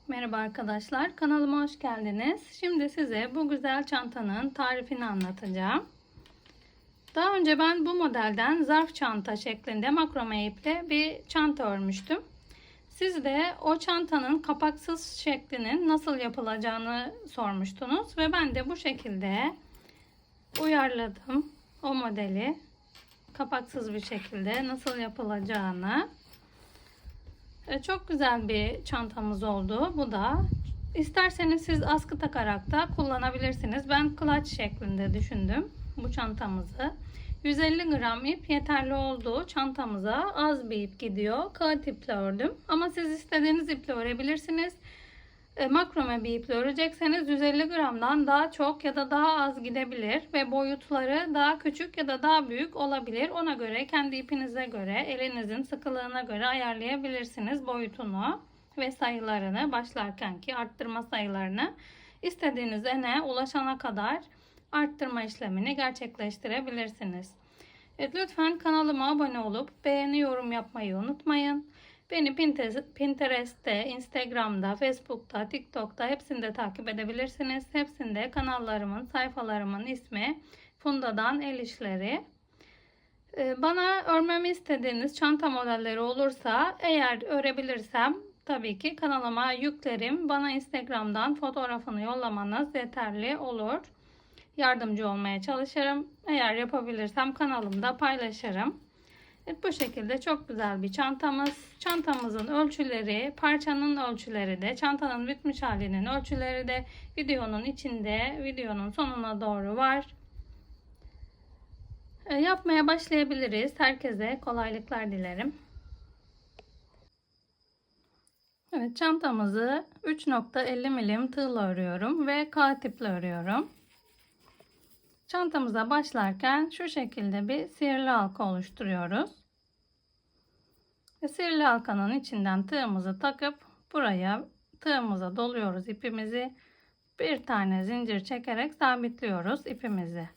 Merhaba arkadaşlar, kanalıma hoş geldiniz. Şimdi size bu güzel çantanın tarifini anlatacağım. Daha önce ben bu modelden zarf çanta şeklinde makrome iple bir çanta örmüştüm. Siz de o çantanın kapaksız şeklinin nasıl yapılacağını sormuştunuz ve ben de bu şekilde uyarladım o modeli. Kapaksız bir şekilde nasıl yapılacağını. Çok güzel bir çantamız oldu. Bu da isterseniz siz askı takarak da kullanabilirsiniz. Ben clutch şeklinde düşündüm bu çantamızı. 150 gram ip yeterli oldu. Çantamıza az bir ip gidiyor. Kağıt iple ördüm. Ama siz istediğiniz iple örebilirsiniz. Makrome bir iple örecekseniz 150 gramdan daha çok ya da daha az gidebilir ve boyutları daha küçük ya da daha büyük olabilir. Ona göre kendi ipinize göre, elinizin sıkılığına göre ayarlayabilirsiniz boyutunu ve sayılarını, başlarkenki arttırma sayılarını istediğiniz ene ulaşana kadar arttırma işlemini gerçekleştirebilirsiniz. Evet, lütfen kanalıma abone olup beğeni, yorum yapmayı unutmayın. Beni Pinterest'te, Instagram'da, Facebook'ta, TikTok'ta hepsinde takip edebilirsiniz. Hepsinde kanallarımın, sayfalarımın ismi Funda'dan El İşleri. Bana örmemi istediğiniz çanta modelleri olursa eğer örebilirsem tabii ki kanalıma yüklerim. Bana Instagram'dan fotoğrafını yollamanız yeterli olur. Yardımcı olmaya çalışırım. Eğer yapabilirsem kanalımda paylaşırım. Evet, bu şekilde çok güzel bir çantamız. Çantamızın ölçüleri, parçanın ölçüleri de, çantanın bitmiş halinin ölçüleri de videonun içinde, videonun sonuna doğru var. Yapmaya başlayabiliriz. Herkese kolaylıklar dilerim. Evet, çantamızı 3.50 milim tığla örüyorum ve kağıt iple örüyorum. Çantamıza başlarken şu şekilde bir sihirli halka oluşturuyoruz. Ve sihirli halkanın içinden tığımızı takıp buraya tığımıza doluyoruz ipimizi. Bir tane zincir çekerek sabitliyoruz ipimizi.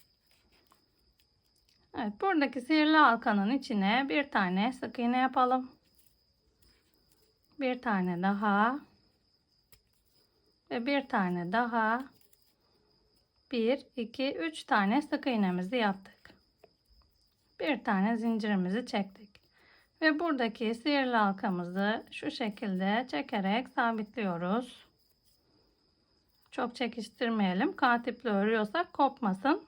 Evet, buradaki sihirli halkanın içine bir tane sık iğne yapalım. Bir tane daha. Ve bir tane daha. 1, 2, 3 tane sık iğnemizi yaptık. Bir tane zincirimizi çektik. Ve buradaki sihirli halkamızı şu şekilde çekerek sabitliyoruz. Çok çekiştirmeyelim. Kağıt iple örüyorsak kopmasın.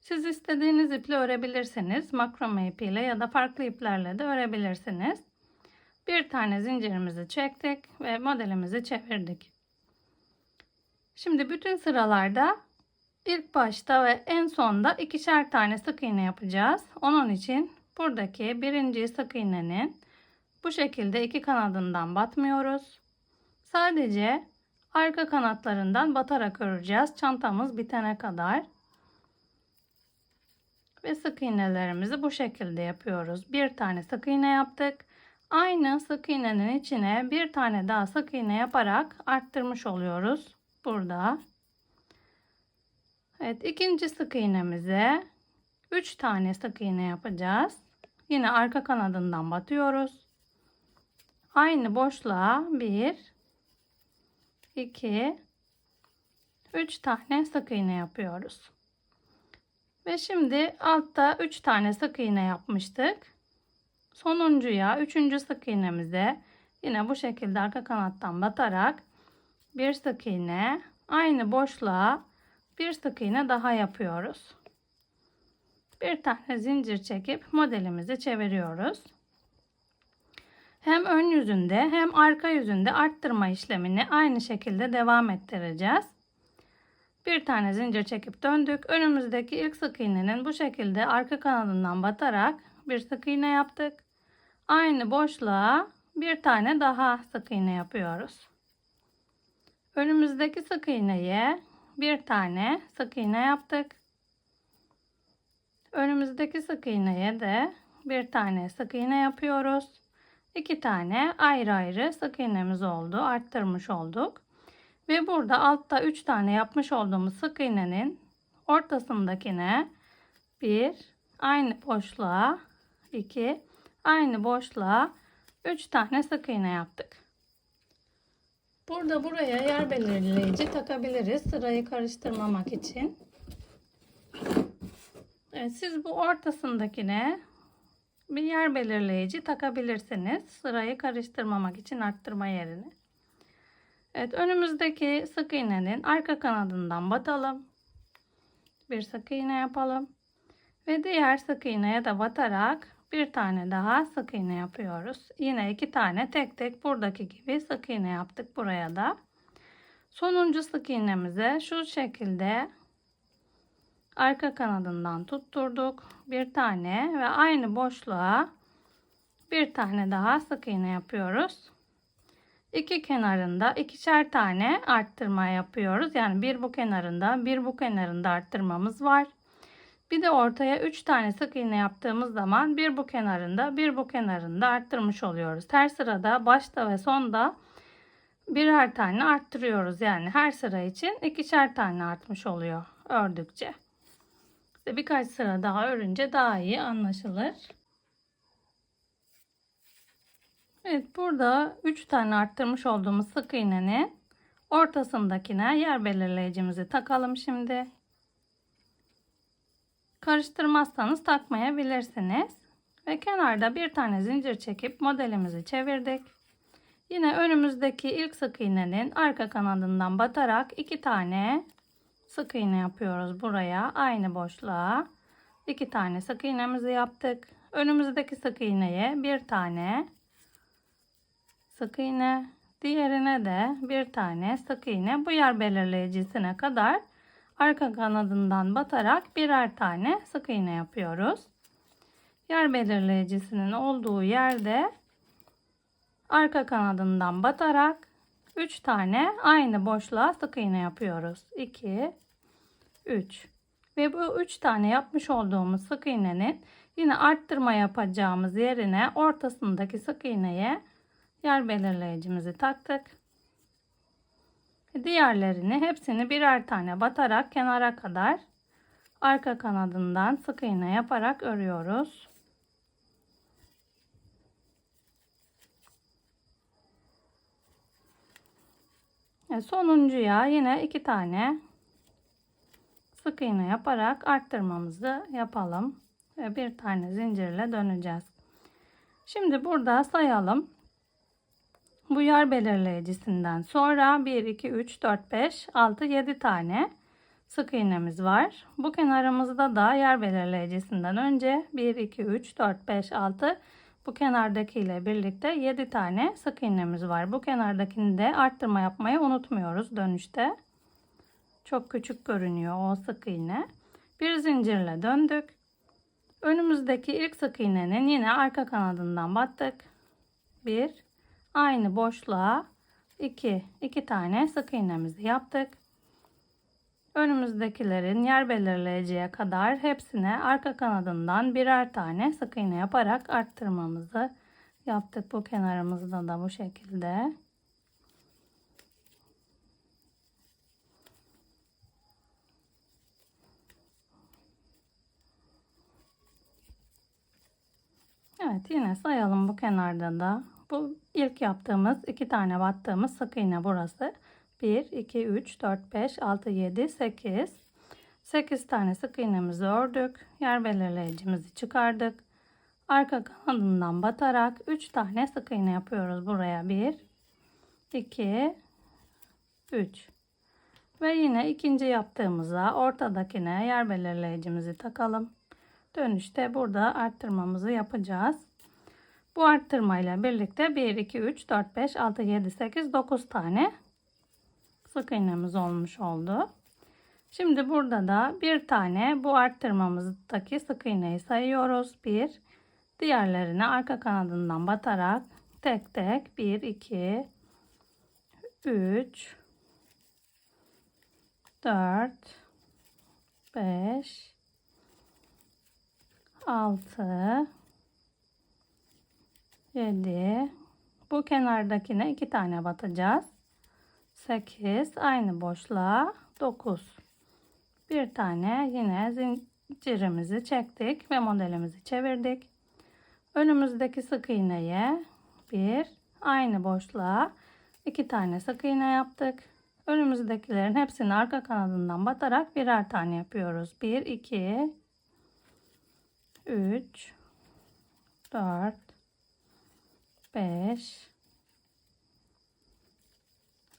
Siz istediğiniz iple örebilirsiniz. Makrome ipiyle ya da farklı iplerle de örebilirsiniz. Bir tane zincirimizi çektik ve modelimizi çevirdik. Şimdi bütün sıralarda ilk başta ve en sonda ikişer tane sık iğne yapacağız. Onun için buradaki birinci sık iğnenin bu şekilde iki kanadından batmıyoruz. Sadece arka kanatlarından batarak öreceğiz çantamız bitene kadar. Ve sık iğnelerimizi bu şekilde yapıyoruz. Bir tane sık iğne yaptık. Aynı sık iğnenin içine bir tane daha sık iğne yaparak arttırmış oluyoruz burada. Evet, ikinci sık iğnemize 3 tane sık iğne yapacağız. Yine arka kanadından batıyoruz. Aynı boşluğa 1, 2, 3 tane sık iğne yapıyoruz. Ve şimdi altta 3 tane sık iğne yapmıştık. Sonuncuya 3. sık iğnemize yine bu şekilde arka kanattan batarak bir sık iğne, aynı boşluğa bir sık iğne daha yapıyoruz. Bir tane zincir çekip modelimizi çeviriyoruz. Hem ön yüzünde hem arka yüzünde arttırma işlemini aynı şekilde devam ettireceğiz. Bir tane zincir çekip döndük. Önümüzdeki ilk sık iğnenin bu şekilde arka kanadından batarak bir sık iğne yaptık. Aynı boşluğa bir tane daha sık iğne yapıyoruz. Önümüzdeki sık iğneye bir tane sık iğne yaptık. Önümüzdeki sık iğneye de bir tane sık iğne yapıyoruz. 2 tane ayrı ayrı sık iğnemiz oldu. Arttırmış olduk. Ve burada altta 3 tane yapmış olduğumuz sık iğnenin ortasındakine 1, aynı boşluğa 2, aynı boşluğa 3 tane sık iğne yaptık. Burada buraya yer belirleyici takabiliriz sırayı karıştırmamak için. Evet, siz bu ortasındakine bir yer belirleyici takabilirsiniz sırayı karıştırmamak için arttırma yerine. Evet, önümüzdeki sık iğnenin arka kanadından batalım. Bir sık iğne yapalım. Ve diğer sık iğneye de batarak bir tane daha sık iğne yapıyoruz. Yine 2 tane tek tek buradaki gibi sık iğne yaptık buraya da. Sonuncu sık iğnemize şu şekilde arka kanadından tutturduk. Bir tane ve aynı boşluğa bir tane daha sık iğne yapıyoruz. İki kenarında ikişer tane arttırma yapıyoruz. Yani bir bu kenarında, bir bu kenarında arttırmamız var. Bir de ortaya 3 tane sık iğne yaptığımız zaman bir bu kenarında, bir bu kenarında arttırmış oluyoruz. Her sırada başta ve sonda birer tane arttırıyoruz. Yani her sıra için ikişer tane artmış oluyor ördükçe. İşte birkaç sıra daha örünce daha iyi anlaşılır. Evet, burada 3 tane arttırmış olduğumuz sık iğnenin ortasındakine yer belirleyicimizi takalım şimdi. Karıştırmazsanız takmayabilirsiniz. Ve kenarda bir tane zincir çekip modelimizi çevirdik. Yine önümüzdeki ilk sık iğnenin arka kanadından batarak 2 tane sık iğne yapıyoruz buraya. Aynı boşluğa 2 tane sık iğnemizi yaptık. Önümüzdeki sık iğneye bir tane sık iğne, diğerine de bir tane sık iğne. Bu yer belirleyicisine kadar arka kanadından batarak birer tane sık iğne yapıyoruz. Yer belirleyicisinin olduğu yerde arka kanadından batarak 3 tane aynı boşluğa sık iğne yapıyoruz. 2, 3. Ve bu 3 tane yapmış olduğumuz sık iğnenin yine arttırma yapacağımız yerine ortasındaki sık iğneye yer belirleyicimizi taktık. Diğerlerini hepsini birer tane batarak kenara kadar arka kanadından sık iğne yaparak örüyoruz. Sonuncuya yine 2 tane sık iğne yaparak arttırmamızı yapalım ve bir tane zincirle döneceğiz. Şimdi burada sayalım. Bu yer belirleyicisinden sonra 1, 2, 3, 4, 5, 6, 7 tane sık iğnemiz var. Bu kenarımızda da yer belirleyicisinden önce 1, 2, 3, 4, 5, 6 bu kenardaki ile birlikte 7 tane sık iğnemiz var. Bu kenardakini de arttırma yapmayı unutmuyoruz dönüşte. Çok küçük görünüyor o sık iğne. Bir zincirle döndük. Önümüzdeki ilk sık iğnenin yine arka kanadından battık. 1, aynı boşluğa 2 tane sık iğnemizi yaptık. Önümüzdekilerin yer belirleyiciye kadar hepsine arka kanadından birer tane sık iğne yaparak arttırmamızı yaptık. Bu kenarımızda da bu şekilde. Evet, yine sayalım bu kenarda da. Bu ilk yaptığımız 2 tane battığımız sık iğne burası. 1, 2, 3, 4, 5, 6, 7, 8. 8 tane sık iğnemizi ördük. Yer belirleyicimizi çıkardık. Arka kanadından batarak 3 tane sık iğne yapıyoruz buraya. 1, 2, 3. Ve yine ikinci yaptığımıza ortadakine yer belirleyicimizi takalım. Dönüşte burada arttırmamızı yapacağız. Bu arttırmayla birlikte 1, 2, 3, 4, 5, 6, 7, 8, 9 tane sık iğnemiz olmuş oldu. Şimdi burada da bir tane bu arttırmamızdaki sık iğneyi sayıyoruz. 1. Diğerlerini arka kanadından batarak tek tek 1, 2, 3, 4, 5, 6, 7. Bu kenardakine 2 tane batacağız. 8. Aynı boşluğa 9. Bir tane yine zincirimizi çektik ve modelimizi çevirdik. Önümüzdeki sık iğneye 1, aynı boşluğa 2 tane sık iğne yaptık. Önümüzdekilerin hepsini arka kanadından batarak birer tane yapıyoruz. 1, 2, 3, 4, 5,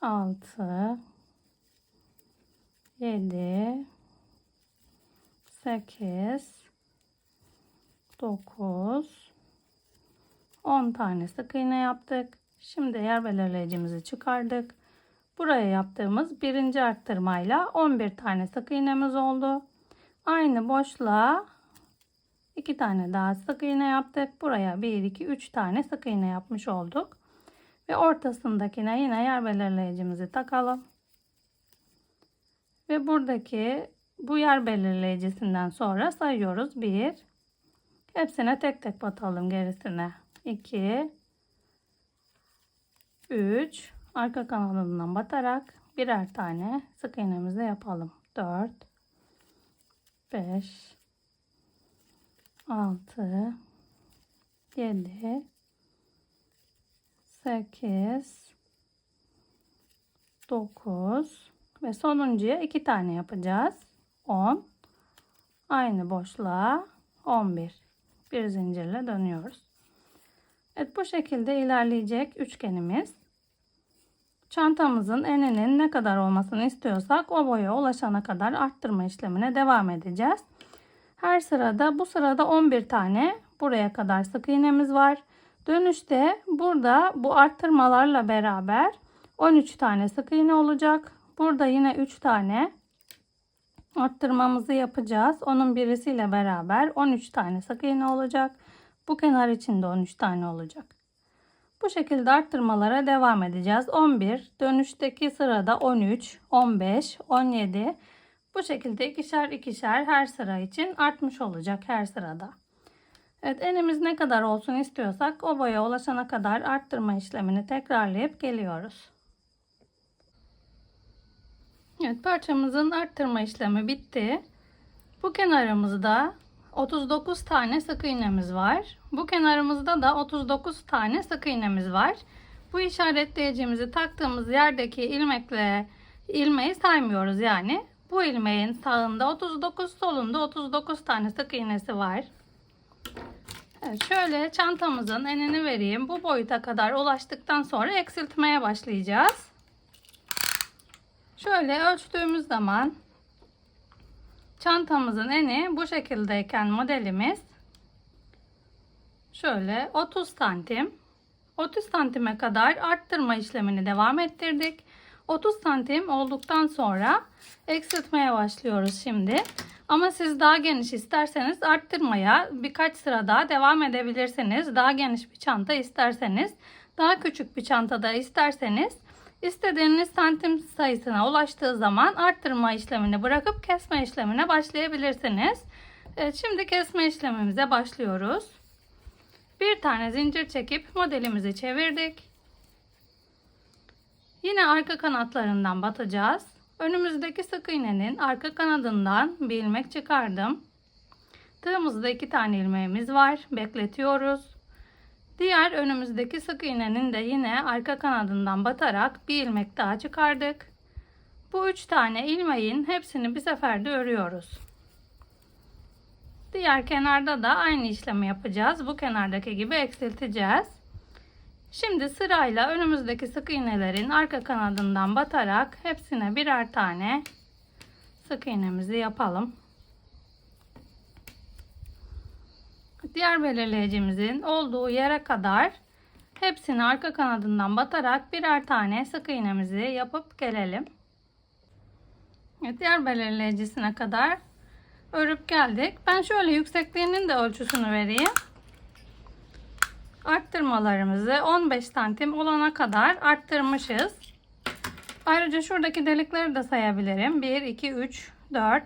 6, 7, 8, 9, 10 tane sık iğne yaptık. Şimdi yer belirleyicimizi çıkardık. Buraya yaptığımız birinci arttırmayla 11 tane sık iğnemiz oldu. Aynı boşluğa 2 tane daha sık iğne yaptık. Buraya 1, 2, 3 tane sık iğne yapmış olduk. Ve ortasındakine yine yer belirleyicimizi takalım. Ve buradaki bu yer belirleyicisinden sonra sayıyoruz. 1, hepsine tek tek batalım gerisine. 2, 3, arka kanadından batarak birer tane sık iğnemizi yapalım. 4, 5, 6, 7, 8, 9 ve sonuncuya 2 tane yapacağız. 10. Aynı boşluğa 11. Bir zincirle dönüyoruz. Evet, bu şekilde ilerleyecek üçgenimiz. Çantamızın eninin ne kadar olmasını istiyorsak o boya ulaşana kadar arttırma işlemine devam edeceğiz. Her sırada, bu sırada 11 tane buraya kadar sık iğnemiz var. Dönüşte burada bu arttırmalarla beraber 13 tane sık iğne olacak. Burada yine 3 tane arttırmamızı yapacağız. Onun birisiyle beraber 13 tane sık iğne olacak. Bu kenar için de 13 tane olacak. Bu şekilde arttırmalara devam edeceğiz. 11, dönüşteki sırada 13, 15, 17. Bu şekilde ikişer ikişer her sıra için artmış olacak her sırada. Evet, enimiz ne kadar olsun istiyorsak o boya ulaşana kadar arttırma işlemini tekrarlayıp geliyoruz. Evet, parçamızın arttırma işlemi bitti. Bu kenarımızda 39 tane sık iğnemiz var. Bu kenarımızda da 39 tane sık iğnemiz var. Bu işaretleyicimizi taktığımız yerdeki ilmeği saymıyoruz yani. Bu ilmeğin sağında 39, solunda 39 tane sık iğnesi var. Evet, şöyle çantamızın enini vereyim. Bu boyuta kadar ulaştıktan sonra eksiltmeye başlayacağız. Şöyle ölçtüğümüz zaman çantamızın eni bu şekildeyken modelimiz şöyle 30 santim. 30 santime kadar arttırma işlemini devam ettirdik. 30 santim olduktan sonra eksiltmeye başlıyoruz şimdi. Ama siz daha geniş isterseniz arttırmaya birkaç sıra daha devam edebilirsiniz. Daha geniş bir çanta isterseniz, daha küçük bir çantada isterseniz istediğiniz santim sayısına ulaştığı zaman arttırma işlemini bırakıp kesme işlemine başlayabilirsiniz. Evet, şimdi kesme işlemimize başlıyoruz. Bir tane zincir çekip modelimizi çevirdik. Yine arka kanatlarından batacağız. Önümüzdeki sık iğnenin arka kanadından bir ilmek çıkardım. Tığımızda 2 tane ilmeğimiz var. Bekletiyoruz. Diğer önümüzdeki sık iğnenin de yine arka kanadından batarak bir ilmek daha çıkardık. Bu 3 tane ilmeğin hepsini bir seferde örüyoruz. Diğer kenarda da aynı işlemi yapacağız. Bu kenardaki gibi eksilteceğiz. Şimdi sırayla önümüzdeki sık iğnelerin arka kanadından batarak hepsine birer tane sık iğnemizi yapalım. Diğer belirleyicimizin olduğu yere kadar hepsini arka kanadından batarak birer tane sık iğnemizi yapıp gelelim. Evet, diğer belirleyicisine kadar örüp geldik. Ben şöyle yüksekliğinin de ölçüsünü vereyim. Arttırmalarımızı 15 santim olana kadar arttırmışız. Ayrıca şuradaki delikleri de sayabilirim. 1, 2, 3, 4,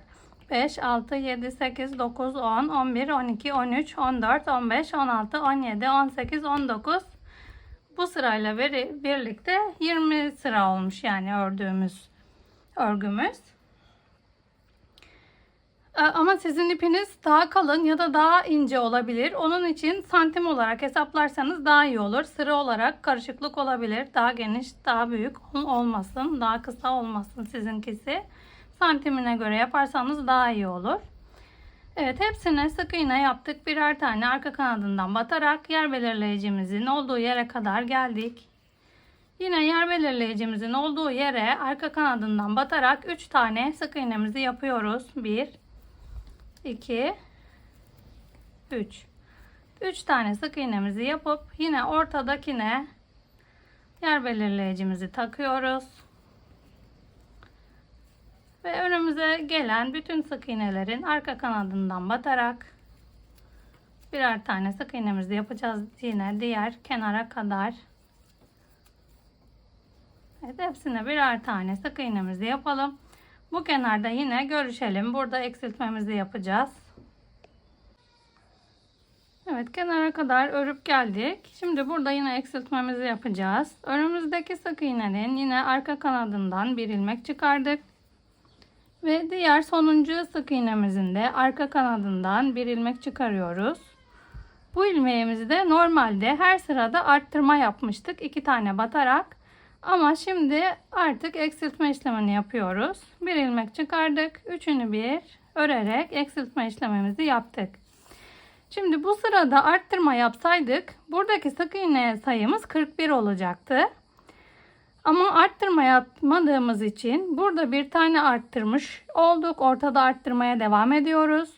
5, 6, 7, 8, 9, 10, 11, 12, 13, 14, 15, 16, 17, 18, 19. Bu sırayla birlikte 20 sıra olmuş yani ördüğümüz örgümüz. Ama sizin ipiniz daha kalın ya da daha ince olabilir. Onun için santim olarak hesaplarsanız daha iyi olur. Sıra olarak karışıklık olabilir. Daha geniş, daha büyük olmasın. Daha kısa olmasın sizinkisi. Santimine göre yaparsanız daha iyi olur. Evet, hepsine sık iğne yaptık. Birer tane arka kanadından batarak yer belirleyicimizin olduğu yere kadar geldik. Yine yer belirleyicimizin olduğu yere arka kanadından batarak 3 tane sık iğnemizi yapıyoruz. 1 2 3 3 tane sık iğnemizi yapıp yine ortadakine yer belirleyicimizi takıyoruz. Ve önümüze gelen bütün sık iğnelerin arka kanadından batarak birer tane sık iğnemizi yapacağız yine diğer kenara kadar. Evet, hepsine birer tane sık iğnemizi yapalım. Bu kenarda yine görüşelim. Burada eksiltmemizi yapacağız. Evet, kenara kadar örüp geldik. Şimdi burada yine eksiltmemizi yapacağız. Önümüzdeki sık iğnenin yine arka kanadından bir ilmek çıkardık. Ve diğer sonuncu sık iğnemizin de arka kanadından bir ilmek çıkarıyoruz. Bu ilmeğimizi de normalde her sırada arttırma yapmıştık. 2 tane batarak. Ama şimdi artık eksiltme işlemini yapıyoruz. Bir ilmek çıkardık. Üçünü bir örerek eksiltme işlemimizi yaptık. Şimdi bu sırada arttırma yapsaydık buradaki sık iğne sayımız 41 olacaktı. Ama arttırma yapmadığımız için burada bir tane arttırmış olduk. Ortada arttırmaya devam ediyoruz.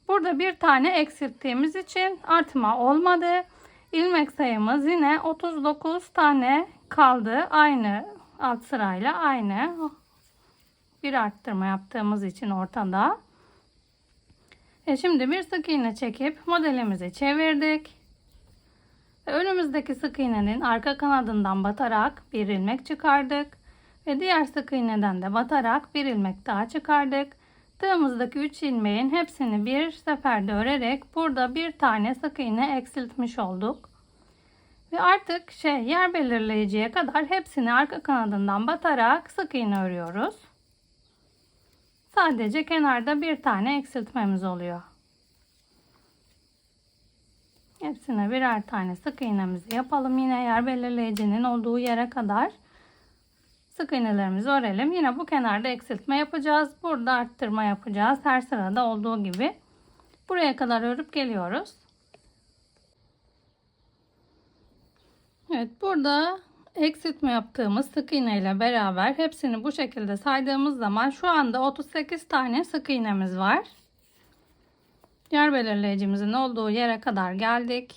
Burada bir tane eksilttiğimiz için artma olmadı. İlmek sayımız yine 39 tane kaldı. Aynı alt sırayla aynı. Bir arttırma yaptığımız için ortada. Şimdi bir sık iğne çekip modelimizi çevirdik. Önümüzdeki sık iğnenin arka kanadından batarak bir ilmek çıkardık. Ve diğer sık iğneden de batarak bir ilmek daha çıkardık. Tığımızdaki 3 ilmeğin hepsini bir seferde örerek burada bir tane sık iğne eksiltmiş olduk. Ve artık yer belirleyiciye kadar hepsini arka kanadından batarak sık iğne örüyoruz. Sadece kenarda bir tane eksiltmemiz oluyor. Hepsine birer tane sık iğnemizi yapalım. Yine yer belirleyicinin olduğu yere kadar sık iğnelerimizi örelim. Yine bu kenarda eksiltme yapacağız. Burada arttırma yapacağız. Her sırada olduğu gibi. Buraya kadar örüp geliyoruz. Evet, burada eksiltme yaptığımız sık iğne ile beraber hepsini bu şekilde saydığımız zaman şu anda 38 tane sık iğnemiz var. Yer belirleyicimizin olduğu yere kadar geldik.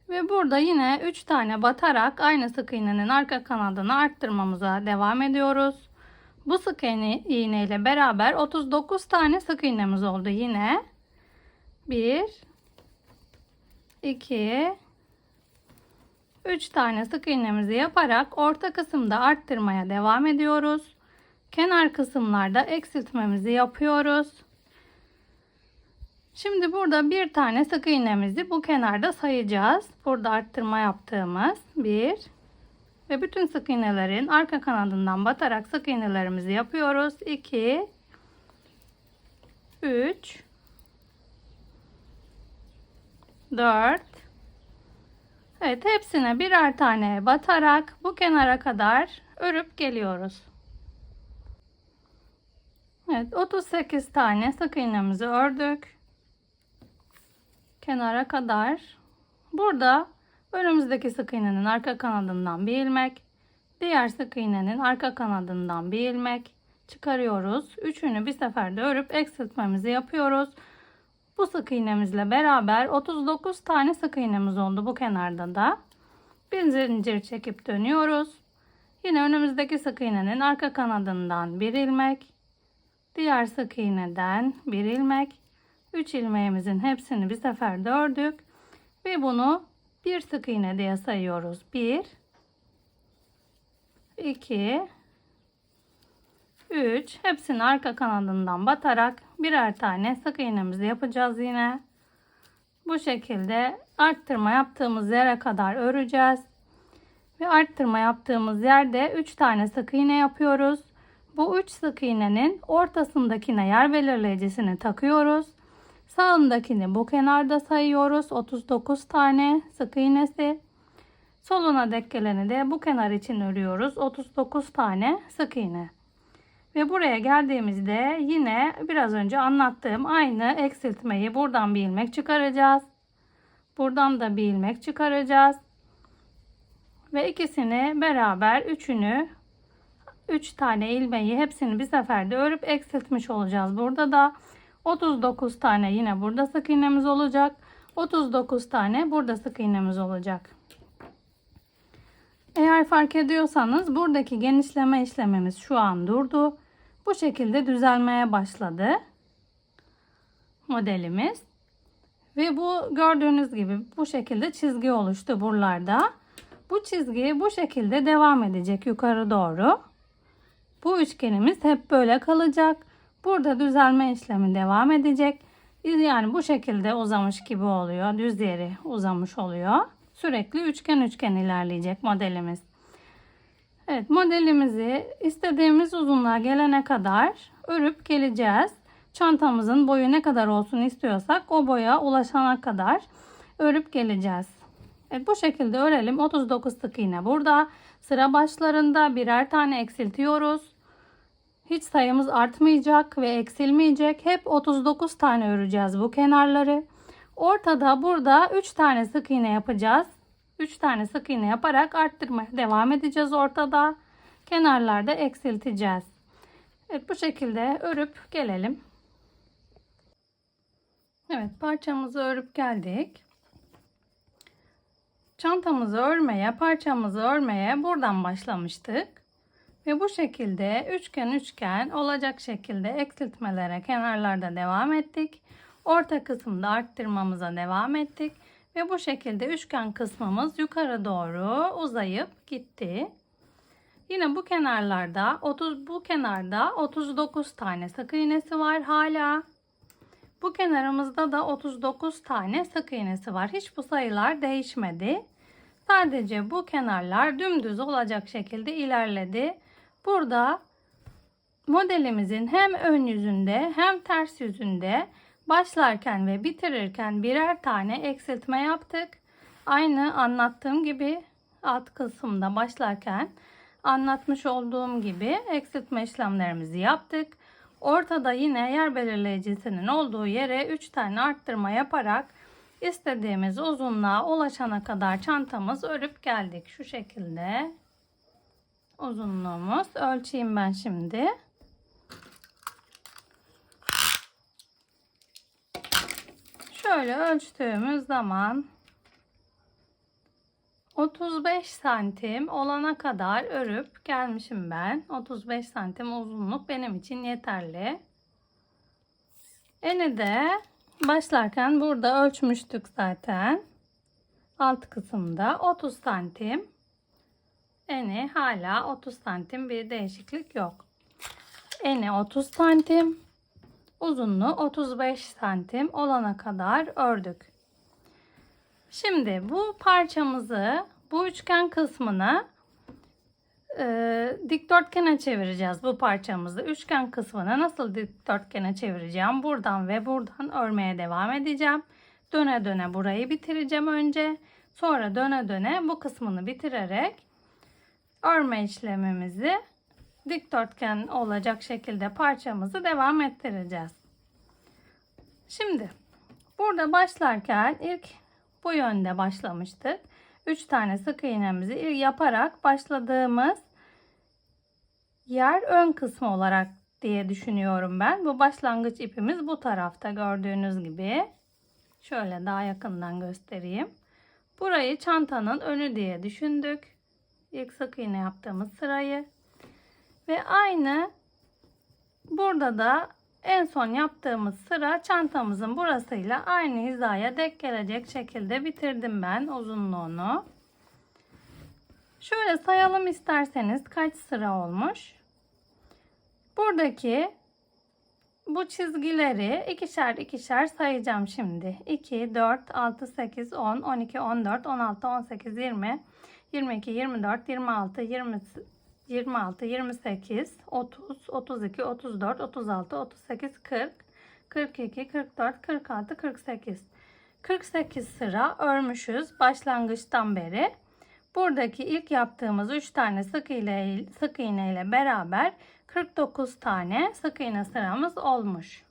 Ve burada yine 3 tane batarak aynı sık iğnenin arka kanadını arttırmamıza devam ediyoruz. Bu sık iğne ile beraber 39 tane sık iğnemiz oldu yine. 1 2 3 tane sık iğnemizi yaparak orta kısımda arttırmaya devam ediyoruz. Kenar kısımlarda eksiltmemizi yapıyoruz. Şimdi burada bir tane sık iğnemizi bu kenarda sayacağız. Burada arttırma yaptığımız 1 ve bütün sık iğnelerin arka kanadından batarak sık iğnelerimizi yapıyoruz. 2 3 4 Evet, hepsine birer tane batarak bu kenara kadar örüp geliyoruz. Evet, 38 tane sık iğnemizi ördük. Kenara kadar. Burada önümüzdeki sık iğnenin arka kanadından bir ilmek, diğer sık iğnenin arka kanadından bir ilmek çıkarıyoruz. Üçünü bir seferde örüp eksiltmemizi yapıyoruz. Bu sık iğnemizle beraber 39 tane sık iğnemiz oldu bu kenarda da. Bir zincir çekip dönüyoruz. Yine önümüzdeki sık iğnenin arka kanadından bir ilmek, diğer sık iğneden bir ilmek, 3 ilmeğimizin hepsini bir seferde ördük ve bunu bir sık iğne diye sayıyoruz. 1 2 3 hepsini arka kanadından batarak birer tane sık iğnemizi yapacağız yine. Bu şekilde arttırma yaptığımız yere kadar öreceğiz. Ve arttırma yaptığımız yerde 3 tane sık iğne yapıyoruz. Bu 3 sık iğnenin ortasındakine yer belirleyicisini takıyoruz. Sağındakini bu kenarda sayıyoruz. 39 tane sık iğnesi. Soluna dek geleni de bu kenar için örüyoruz. 39 tane sık iğne. Ve buraya geldiğimizde yine biraz önce anlattığım aynı eksiltmeyi buradan bir ilmek çıkaracağız. Buradan da bir ilmek çıkaracağız. Ve ikisini beraber üçünü 3 tane ilmeği hepsini bir seferde örüp eksiltmiş olacağız. Burada da 39 tane yine burada sık iğnemiz olacak. 39 tane burada sık iğnemiz olacak. Eğer fark ediyorsanız buradaki genişleme işlemimiz şu an durdu. Bu şekilde düzelmeye başladı modelimiz. Ve bu gördüğünüz gibi bu şekilde çizgi oluştu buralarda. Bu çizgi bu şekilde devam edecek yukarı doğru. Bu üçgenimiz hep böyle kalacak. Burada düzelme işlemi devam edecek. Yani bu şekilde uzamış gibi oluyor. Düz yeri uzamış oluyor. Sürekli üçgen üçgen ilerleyecek modelimiz. Evet, modelimizi istediğimiz uzunluğa gelene kadar örüp geleceğiz. Çantamızın boyu ne kadar olsun istiyorsak o boya ulaşana kadar örüp geleceğiz. Evet, bu şekilde örelim. 39 sık iğne burada. Sıra başlarında birer tane eksiltiyoruz. Hiç sayımız artmayacak ve eksilmeyecek. Hep 39 tane öreceğiz bu kenarları. Ortada burada 3 tane sık iğne yapacağız. 3 tane sık iğne yaparak arttırmaya devam edeceğiz ortada. Kenarlarda eksilteceğiz. Evet, bu şekilde örüp gelelim. Evet, parçamızı örüp geldik. Çantamızı örmeye, parçamızı örmeye buradan başlamıştık. Ve bu şekilde üçgen üçgen olacak şekilde eksiltmelere kenarlarda devam ettik. Orta kısımda arttırmamıza devam ettik. Ve bu şekilde üçgen kısmımız yukarı doğru uzayıp gitti. Yine bu kenarda 39 tane sık iğnesi var hala. Bu kenarımızda da 39 tane sık iğnesi var. Hiç bu sayılar değişmedi. Sadece bu kenarlar dümdüz olacak şekilde ilerledi. Burada modelimizin hem ön yüzünde hem ters yüzünde başlarken ve bitirirken birer tane eksiltme yaptık. Aynı anlattığım gibi alt kısımda başlarken anlatmış olduğum gibi eksiltme işlemlerimizi yaptık. Ortada yine yer belirleyicisinin olduğu yere 3 tane arttırma yaparak istediğimiz uzunluğa ulaşana kadar çantamız örüp geldik. Şu şekilde uzunluğumuz. Ölçeyim ben şimdi. Şöyle ölçtüğümüz zaman 35 santim olana kadar örüp gelmişim ben. 35 santim uzunluk benim için yeterli. Eni de başlarken burada ölçmüştük zaten. Alt kısımda 30 santim. Eni hala 30 santim, bir değişiklik yok. Eni 30 santim. Uzunluğu 35 santim olana kadar ördük. Şimdi bu parçamızı, bu üçgen kısmını dikdörtgene çevireceğiz bu parçamızı. Üçgen kısmını nasıl dikdörtgene çevireceğim? Buradan ve buradan örmeye devam edeceğim. Döne döne burayı bitireceğim önce. Sonra döne döne bu kısmını bitirerek örme işlemimizi dikdörtgen olacak şekilde parçamızı devam ettireceğiz. Şimdi burada başlarken ilk bu yönde başlamıştık. 3 tane sık iğnemizi yaparak başladığımız yer ön kısmı olarak diye düşünüyorum ben. Bu başlangıç ipimiz bu tarafta gördüğünüz gibi. Şöyle daha yakından göstereyim. Burayı çantanın önü diye düşündük. İlk sık iğne yaptığımız sırayı. Ve aynı burada da en son yaptığımız sıra çantamızın burasıyla aynı hizaya denk gelecek şekilde bitirdim ben uzunluğunu. Şöyle sayalım isterseniz kaç sıra olmuş. Buradaki bu çizgileri ikişer ikişer sayacağım şimdi. 2, 4, 6, 8, 10, 12, 14, 16, 18, 20, 22, 24, 26, 27, 26, 28, 30, 32, 34, 36, 38, 40, 42, 44, 46, 48. 48 sıra örmüşüz başlangıçtan beri. Buradaki ilk yaptığımız 3 tane sık iğne ile beraber 49 tane sık iğne sıramız olmuş.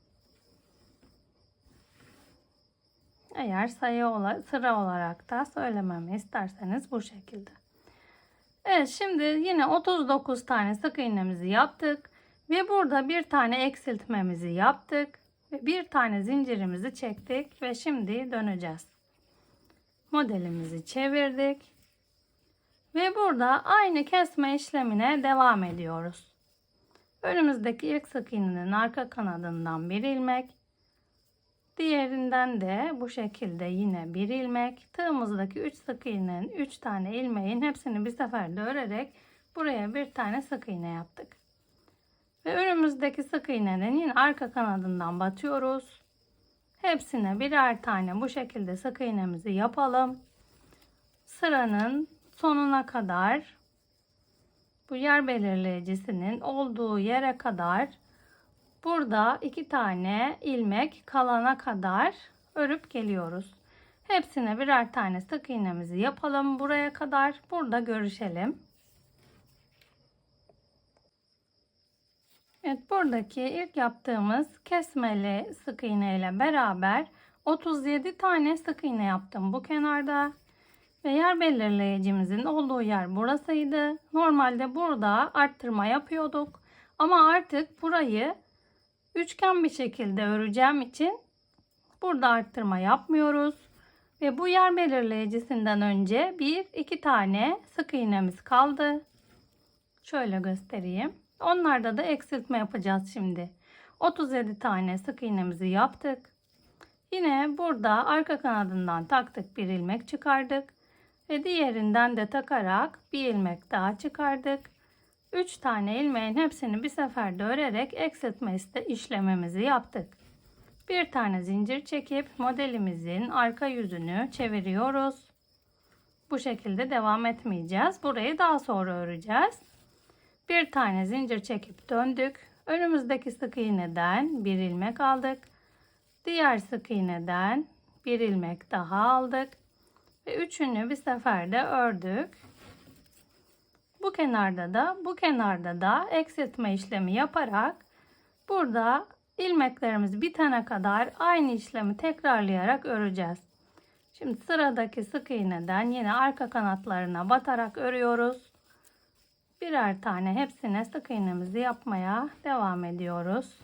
Eğer sıra olarak da söylememi isterseniz bu şekilde. Evet, şimdi yine 39 tane sık iğnemizi yaptık ve burada bir tane eksiltmemizi yaptık ve bir tane zincirimizi çektik ve şimdi döneceğiz. Modelimizi çevirdik ve burada aynı kesme işlemine devam ediyoruz. Önümüzdeki ilk sık iğnenin arka kanadından bir ilmek, diğerinden de bu şekilde yine bir ilmek, tığımızdaki 3 sık iğnenin 3 tane ilmeğin hepsini bir seferde örerek buraya bir tane sık iğne yaptık. Ve önümüzdeki sık iğnenin yine arka kanadından batıyoruz. Hepsine birer tane bu şekilde sık iğnemizi yapalım. Sıranın sonuna kadar, bu yer belirleyicisinin olduğu yere kadar, burada 2 tane ilmek kalana kadar örüp geliyoruz. Hepsine birer tane sık iğnemizi yapalım buraya kadar. Burada görüşelim. Evet, buradaki ilk yaptığımız kesmeli sık iğne ile beraber 37 tane sık iğne yaptım bu kenarda. Ve yer belirleyicimizin olduğu yer burasıydı. Normalde burada arttırma yapıyorduk. Ama artık burayı üçgen bir şekilde öreceğim için burada arttırma yapmıyoruz. Ve bu yer belirleyicisinden önce 1-2 tane sık iğnemiz kaldı. Şöyle göstereyim. Onlarda da eksiltme yapacağız şimdi. 37 tane sık iğnemizi yaptık. Yine burada arka kanadından taktık, bir ilmek çıkardık. Ve diğerinden de takarak bir ilmek daha çıkardık. 3 tane ilmeğin hepsini bir seferde örerek eksiltme işlemimizi yaptık. Bir tane zincir çekip modelimizin arka yüzünü çeviriyoruz. Bu şekilde devam etmeyeceğiz. Burayı daha sonra öreceğiz. Bir tane zincir çekip döndük. Önümüzdeki sık iğneden bir ilmek aldık. Diğer sık iğneden bir ilmek daha aldık. Ve üçünü bir seferde ördük. Bu kenarda da eksiltme işlemi yaparak burada ilmeklerimiz bitene kadar aynı işlemi tekrarlayarak öreceğiz. Şimdi sıradaki sık iğneden yine arka kanatlarına batarak örüyoruz. Birer tane hepsine sık iğnemizi yapmaya devam ediyoruz.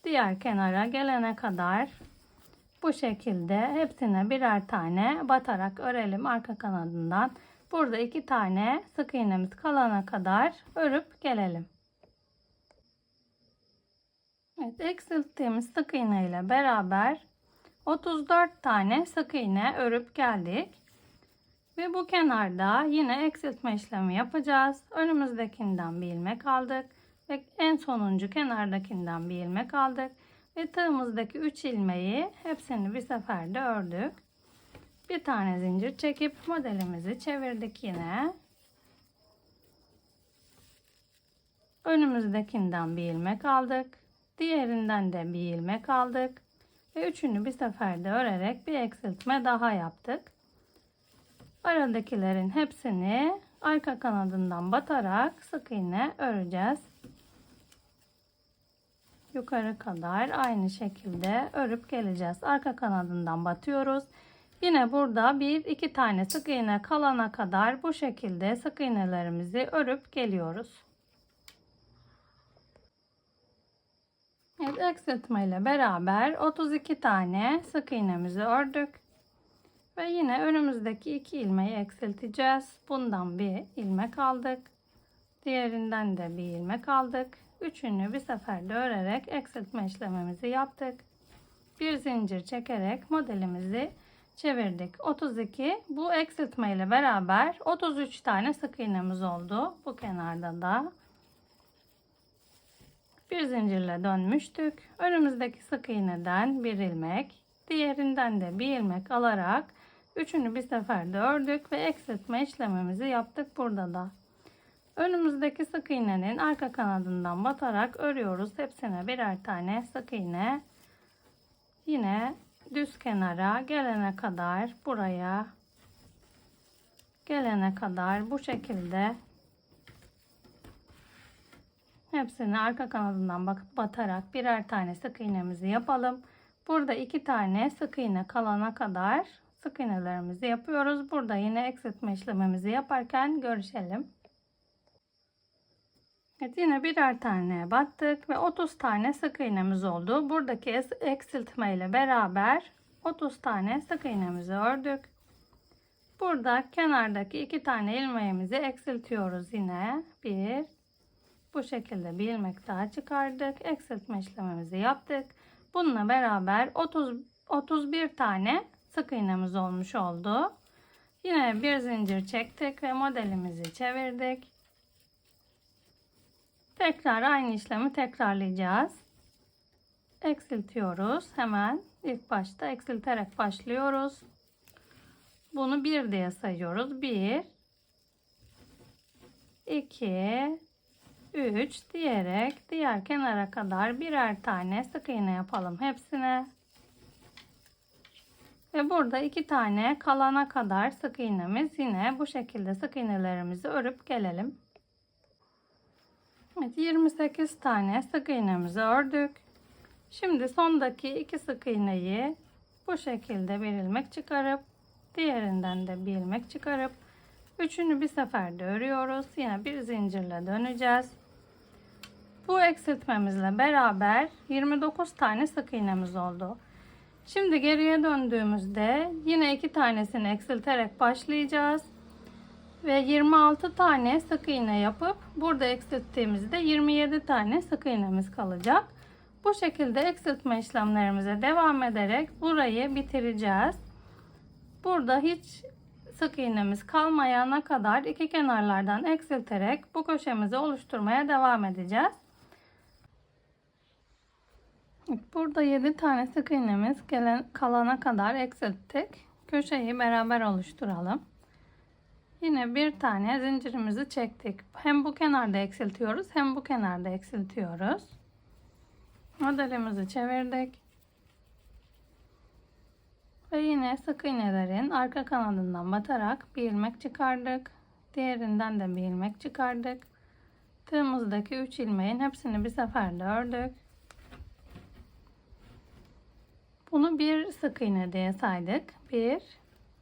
Diğer kenara gelene kadar bu şekilde hepsine birer tane batarak örelim arka kanadından. Burada 2 tane sık iğnemiz kalana kadar örüp gelelim. Evet, eksilttiğimiz sık iğne ile beraber 34 tane sık iğne örüp geldik. Ve bu kenarda yine eksiltme işlemi yapacağız. Önümüzdekinden bir ilmek aldık. Ve en sonuncu kenardakinden bir ilmek aldık. Ve tığımızdaki 3 ilmeği hepsini bir seferde ördük. Bir tane zincir çekip modelimizi çevirdik yine. Önümüzdekinden bir ilmek aldık. Diğerinden de bir ilmek aldık. Ve üçünü bir seferde örerek bir eksiltme daha yaptık. Aradakilerin hepsini arka kanadından batarak sık iğne öreceğiz. Yukarı kadar aynı şekilde örüp geleceğiz. Arka kanadından batıyoruz. Yine burada 1-2 tane sık iğne kalana kadar bu şekilde sık iğnelerimizi örüp geliyoruz. Evet, eksiltme ile beraber 32 tane sık iğnemizi ördük. Ve yine önümüzdeki 2 ilmeği eksilteceğiz. Bundan bir ilmek aldık. Diğerinden de bir ilmek aldık. Üçünü bir seferde örerek eksiltme işlemimizi yaptık. Bir zincir çekerek modelimizi çevirdik. 32. Bu eksiltme ile beraber 33 tane sık iğnemiz oldu. Bu kenarda da bir zincirle dönmüştük. Önümüzdeki sık iğneden bir ilmek, diğerinden de bir ilmek alarak üçünü bir seferde ördük ve eksiltme işlemimizi yaptık burada da. Önümüzdeki sık iğnenin arka kanadından batarak örüyoruz. Hepsine birer tane sık iğne. Yine düz kenara gelene kadar, buraya gelene kadar bu şekilde hepsini arka kanadından batarak birer tane sık iğnemizi yapalım. Burada 2 tane sık iğne kalana kadar sık iğnelerimizi yapıyoruz. Burada yine eksiltme işlemimizi yaparken görüşelim. Evet, yine birer tane battık ve 30 tane sık iğnemiz oldu. Buradaki eksiltme ile beraber 30 tane sık iğnemizi ördük. Burada kenardaki 2 tane ilmeğimizi eksiltiyoruz yine. Bu şekilde bir ilmek daha çıkardık. Eksiltme işlemimizi yaptık. Bununla beraber 31 tane sık iğnemiz olmuş oldu. Yine bir zincir çektik ve modelimizi çevirdik. Tekrar aynı işlemi tekrarlayacağız. Eksiltiyoruz. Hemen ilk başta eksilterek başlıyoruz. Bunu 1 diye sayıyoruz. 1 2 3 diyerek diğer kenara kadar birer tane sık iğne yapalım hepsine. Ve burada 2 tane kalana kadar sık iğnemiz, yine bu şekilde sık iğnelerimizi örüp gelelim. Evet, 28 tane sık iğnemizi ördük. Şimdi sondaki 2 sık iğneyi bu şekilde bir ilmek çıkarıp diğerinden de bir ilmek çıkarıp üçünü bir seferde örüyoruz. Yine bir zincirle döneceğiz. Bu eksiltmemizle beraber 29 tane sık iğnemiz oldu. Şimdi geriye döndüğümüzde yine 2 tanesini eksilterek başlayacağız. Ve 26 tane sık iğne yapıp burada eksilttiğimizde 27 tane sık iğnemiz kalacak. Bu şekilde eksiltme işlemlerimize devam ederek burayı bitireceğiz. Burada hiç sık iğnemiz kalmayana kadar iki kenarlardan eksilterek bu köşemizi oluşturmaya devam edeceğiz. Burada 7 tane sık iğnemiz kalana kadar eksilttik. Köşeyi beraber oluşturalım. Yine bir tane zincirimizi çektik. Hem bu kenarda eksiltiyoruz hem bu kenarda eksiltiyoruz. Modelimizi çevirdik. Ve yine sık iğnelerin arka kanadından batarak bir ilmek çıkardık. Diğerinden de bir ilmek çıkardık. Tığımızdaki 3 ilmeğin hepsini bir seferde ördük. Bunu bir sık iğne diye saydık. 1.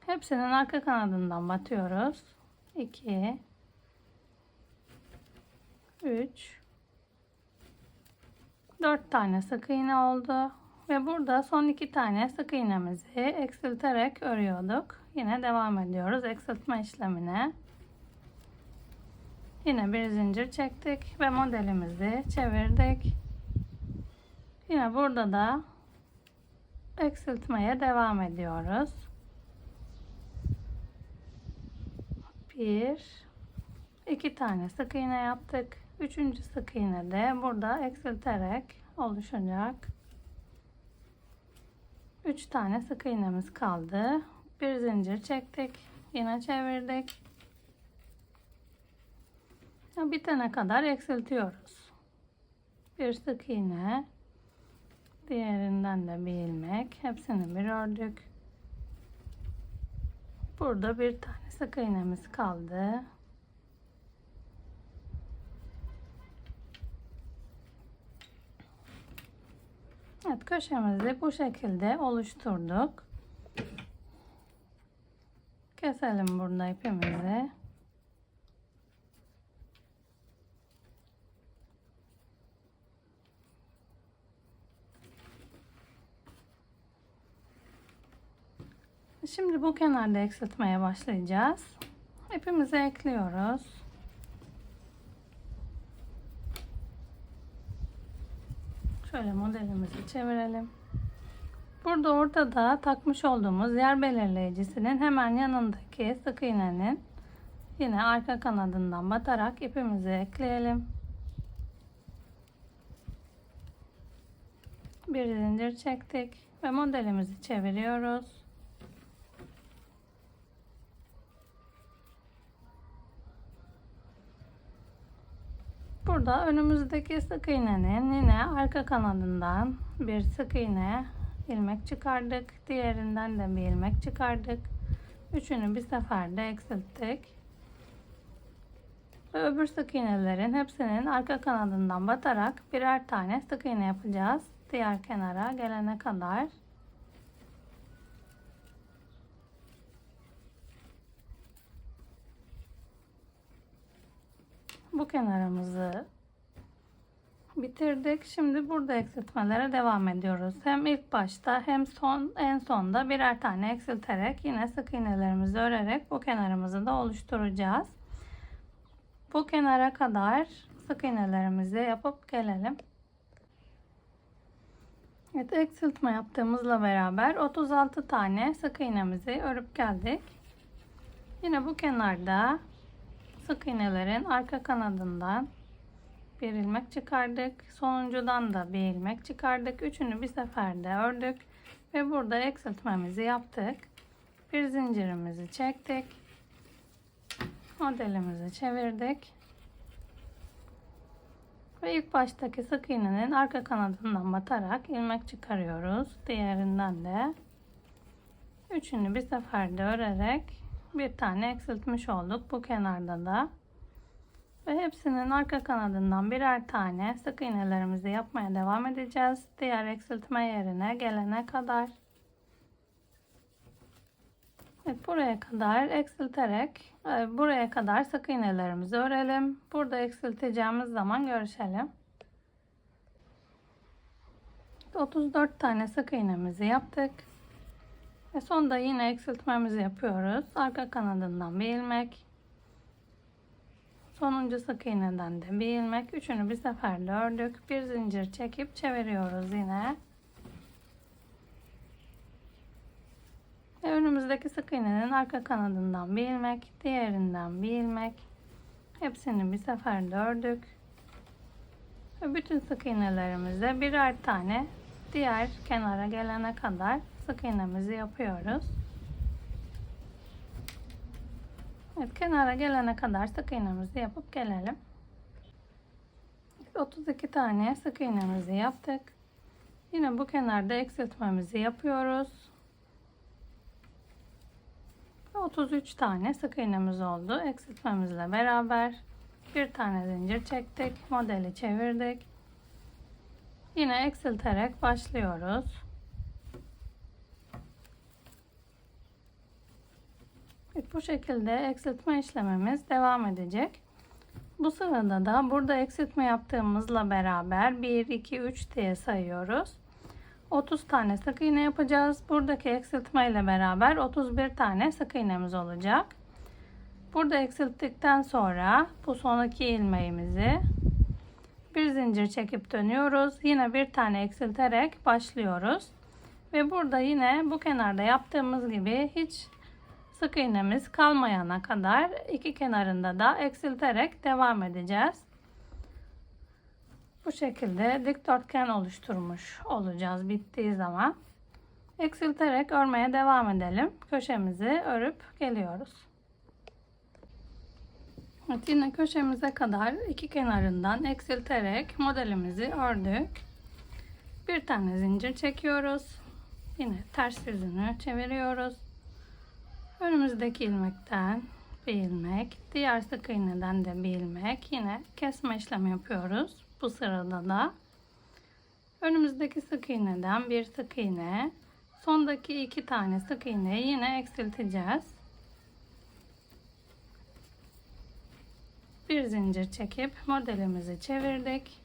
Hepsinin arka kanadından batıyoruz. 2 3 4 tane sık iğne oldu. Ve burada son 2 tane sık iğnemizi eksilterek örüyorduk. Yine devam ediyoruz eksiltme işlemine. Yine bir zincir çektik ve modelimizi çevirdik. Yine burada da eksiltmeye devam ediyoruz. 2 tane sık iğne yaptık. 3. sık iğne de burada eksilterek oluşacak. 3 tane sık iğnemiz kaldı. Bir zincir çektik. Yine çevirdik. Bitene kadar eksiltiyoruz. Bir sık iğne. Diğerinden de bir ilmek. Hepsini bir ördük. Burada bir tane sık iğnemiz kaldı. Evet, köşemizi bu şekilde oluşturduk. Keselim burada ipimizi. Şimdi bu kenarda eksiltmeye başlayacağız. İpimizi ekliyoruz. Şöyle modelimizi çevirelim. Burada ortada takmış olduğumuz yer belirleyicisinin hemen yanındaki sık iğnenin yine arka kanadından batarak ipimizi ekleyelim. Bir zincir çektik ve modelimizi çeviriyoruz. Burada önümüzdeki sık iğnenin yine arka kanadından bir sık iğne ilmek çıkardık. Diğerinden de bir ilmek çıkardık. Üçünü bir seferde eksilttik. Ve öbür sık iğnelerin hepsinin arka kanadından batarak birer tane sık iğne yapacağız. Diğer kenara gelene kadar. Bu kenarımızı bitirdik. Şimdi burada eksiltmelere devam ediyoruz. Hem ilk başta hem en sonda birer tane eksilterek yine sık iğnelerimizi örerek bu kenarımızı da oluşturacağız. Bu kenara kadar sık iğnelerimizi yapıp gelelim. Evet, eksiltme yaptığımızla beraber 36 tane sık iğnemizi örüp geldik. Yine bu kenarda sık iğnelerin arka kanadından bir ilmek çıkardık. Sonuncudan da bir ilmek çıkardık. Üçünü bir seferde ördük. Ve burada eksiltmemizi yaptık. Bir zincirimizi çektik. Modelimizi çevirdik. Ve ilk baştaki sık iğnenin arka kanadından batarak ilmek çıkarıyoruz. Diğerinden de üçünü bir seferde örerek bir tane eksiltmiş olduk bu kenarda da. Ve hepsinin arka kanadından birer tane sık iğnelerimizi yapmaya devam edeceğiz. Diğer eksiltme yerine gelene kadar. Evet, buraya kadar eksilterek buraya kadar sık iğnelerimizi örelim. Burada eksilteceğimiz zaman görüşelim. 34 tane sık iğnemizi yaptık. Ve sonda yine eksiltmemizi yapıyoruz. Arka kanadından bir ilmek. Sonuncu sık iğneden de bir ilmek. Üçünü bir seferde ördük. Bir zincir çekip çeviriyoruz yine. Ve önümüzdeki sık iğnenin arka kanadından bir ilmek. Diğerinden bir ilmek. Hepsini bir seferde ördük. Ve bütün sık iğnelerimize birer tane diğer kenara gelene kadar sık iğnemizi yapıyoruz. Evet, kenara gelene kadar sık iğnemizi yapıp gelelim. 32 tane sık iğnemizi yaptık. Yine bu kenarda eksiltmemizi yapıyoruz. 33 tane sık iğnemiz oldu. Eksiltmemizle beraber bir tane zincir çektik. Modeli çevirdik. Yine eksilterek başlıyoruz. Bu şekilde eksiltme işlemimiz devam edecek. Bu sırada da burada eksiltme yaptığımızla beraber 1, 2, 3 diye sayıyoruz. 30 tane sık iğne yapacağız. Buradaki eksiltme ile beraber 31 tane sık iğnemiz olacak. Burada eksilttikten sonra bu sonraki ilmeğimizi bir zincir çekip dönüyoruz. Yine bir tane eksilterek başlıyoruz. Ve burada yine bu kenarda yaptığımız gibi hiç sık iğnemiz kalmayana kadar iki kenarında da eksilterek devam edeceğiz. Bu şekilde dikdörtgen oluşturmuş olacağız bittiği zaman. Eksilterek örmeye devam edelim. Köşemizi örüp geliyoruz. Evet, yine köşemize kadar iki kenarından eksilterek modelimizi ördük. Bir tane zincir çekiyoruz. Yine ters yüzünü çeviriyoruz. Önümüzdeki ilmekten bir ilmek, diğer sık iğneden de bir ilmek. Yine kesme işlemi yapıyoruz. Bu sırada da önümüzdeki sık iğneden bir sık iğne, sondaki iki tane sık iğneyi yine eksilteceğiz. Bir zincir çekip modelimizi çevirdik.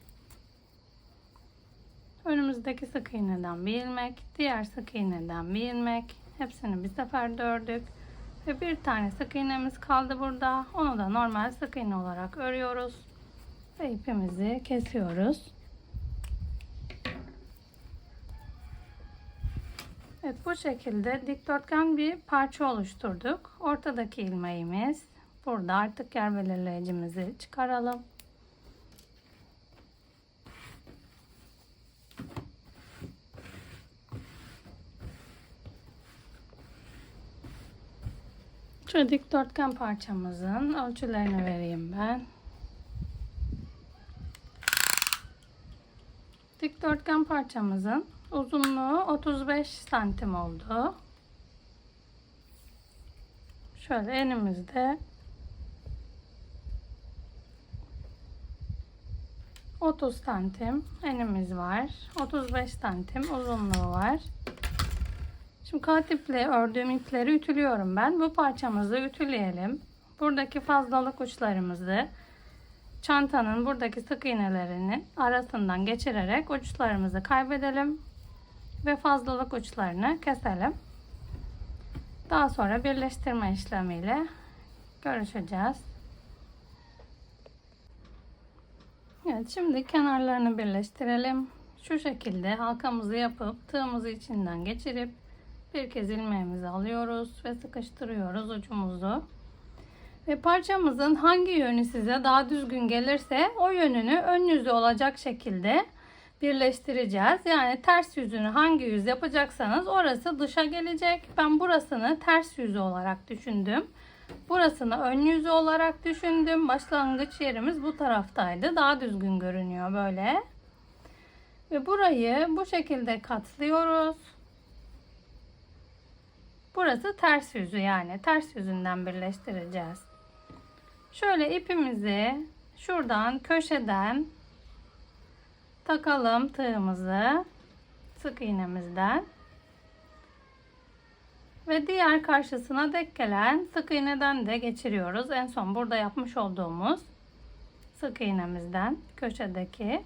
Önümüzdeki sık iğneden bir ilmek, diğer sık iğneden bir ilmek. Hepsini bir seferde ördük. Ve bir tane sık iğnemiz kaldı burada. Onu da normal sık iğne olarak örüyoruz. Ve ipimizi kesiyoruz. Evet, bu şekilde dikdörtgen bir parça oluşturduk. Ortadaki ilmeğimiz burada. Artık yer belirleyicimizi çıkaralım. Şu dikdörtgen parçamızın ölçülerini vereyim ben. Dikdörtgen parçamızın uzunluğu 35 santim oldu. Şöyle elimizde 30 santim enimiz var. 35 santim uzunluğu var. Şimdi kat iple ördüğüm ipleri ütülüyorum ben. Bu parçamızı ütüleyelim. Buradaki fazlalık uçlarımızı çantanın buradaki sık iğnelerinin arasından geçirerek uçlarımızı kaybedelim ve fazlalık uçlarını keselim. Daha sonra birleştirme işlemiyle görüşeceğiz. Evet, şimdi kenarlarını birleştirelim. Şu şekilde halkamızı yapıp tığımızı içinden geçirip bir kez ilmeğimizi alıyoruz ve sıkıştırıyoruz ucumuzu. Ve parçamızın hangi yönü size daha düzgün gelirse o yönünü ön yüzü olacak şekilde birleştireceğiz. Yani ters yüzünü hangi yüz yapacaksanız orası dışa gelecek. Ben burasını ters yüzü olarak düşündüm. Burasını ön yüzü olarak düşündüm. Başlangıç yerimiz bu taraftaydı. Daha düzgün görünüyor böyle. Ve burayı bu şekilde katlıyoruz. Burası ters yüzü, yani ters yüzünden birleştireceğiz. Şöyle ipimizi şuradan köşeden takalım tığımızı sık iğnemizden. Ve diğer karşısına denk gelen sık iğneden de geçiriyoruz. En son burada yapmış olduğumuz sık iğnemizden köşedeki.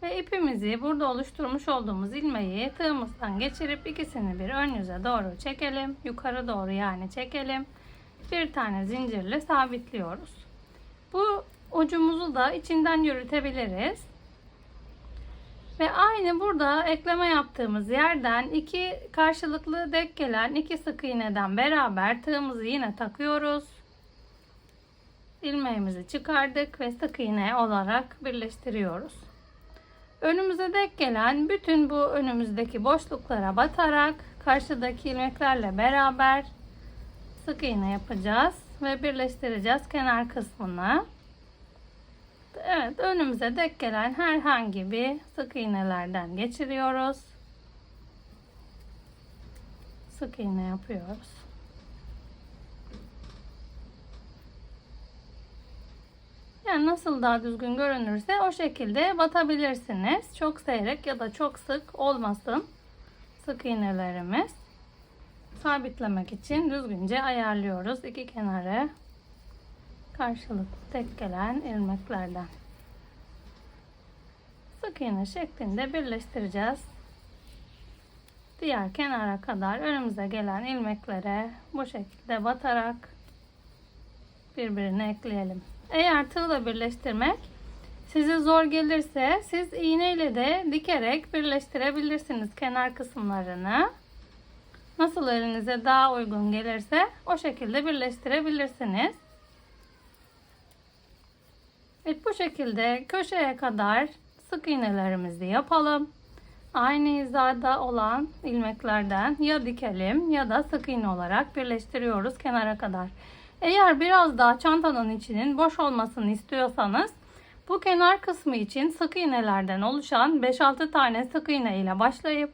Ve ipimizi burada oluşturmuş olduğumuz ilmeği tığımızdan geçirip ikisini bir ön yüze doğru çekelim. Yukarı doğru yani çekelim. Bir tane zincirle sabitliyoruz. Bu ucumuzu da içinden yürütebiliriz. Ve aynı burada ekleme yaptığımız yerden iki karşılıklı denk gelen iki sık iğneden beraber tığımızı yine takıyoruz. İlmeğimizi çıkardık ve sık iğne olarak birleştiriyoruz. Önümüze denk gelen bütün bu önümüzdeki boşluklara batarak karşıdaki ilmeklerle beraber sık iğne yapacağız ve birleştireceğiz kenar kısmını. Evet, önümüze denk gelen herhangi bir sık iğnelerden geçiriyoruz. Sık iğne yapıyoruz. Yani nasıl daha düzgün görünürse o şekilde batabilirsiniz. Çok seyrek ya da çok sık olmasın sık iğnelerimiz. Sabitlemek için düzgünce ayarlıyoruz iki kenarı karşılıklı tek gelen ilmeklerden. Sık iğne şeklinde birleştireceğiz. Diğer kenara kadar önümüze gelen ilmeklere bu şekilde batarak birbirine ekleyelim. Eğer tığla birleştirmek size zor gelirse siz iğneyle de dikerek birleştirebilirsiniz kenar kısımlarını. Nasıl elinize daha uygun gelirse o şekilde birleştirebilirsiniz. Evet, bu şekilde köşeye kadar sık iğnelerimizi yapalım. Aynı hizada olan ilmeklerden ya dikelim ya da sık iğne olarak birleştiriyoruz kenara kadar. Eğer biraz daha çantanın içinin boş olmasını istiyorsanız bu kenar kısmı için sık iğnelerden oluşan 5-6 tane sık iğne ile başlayıp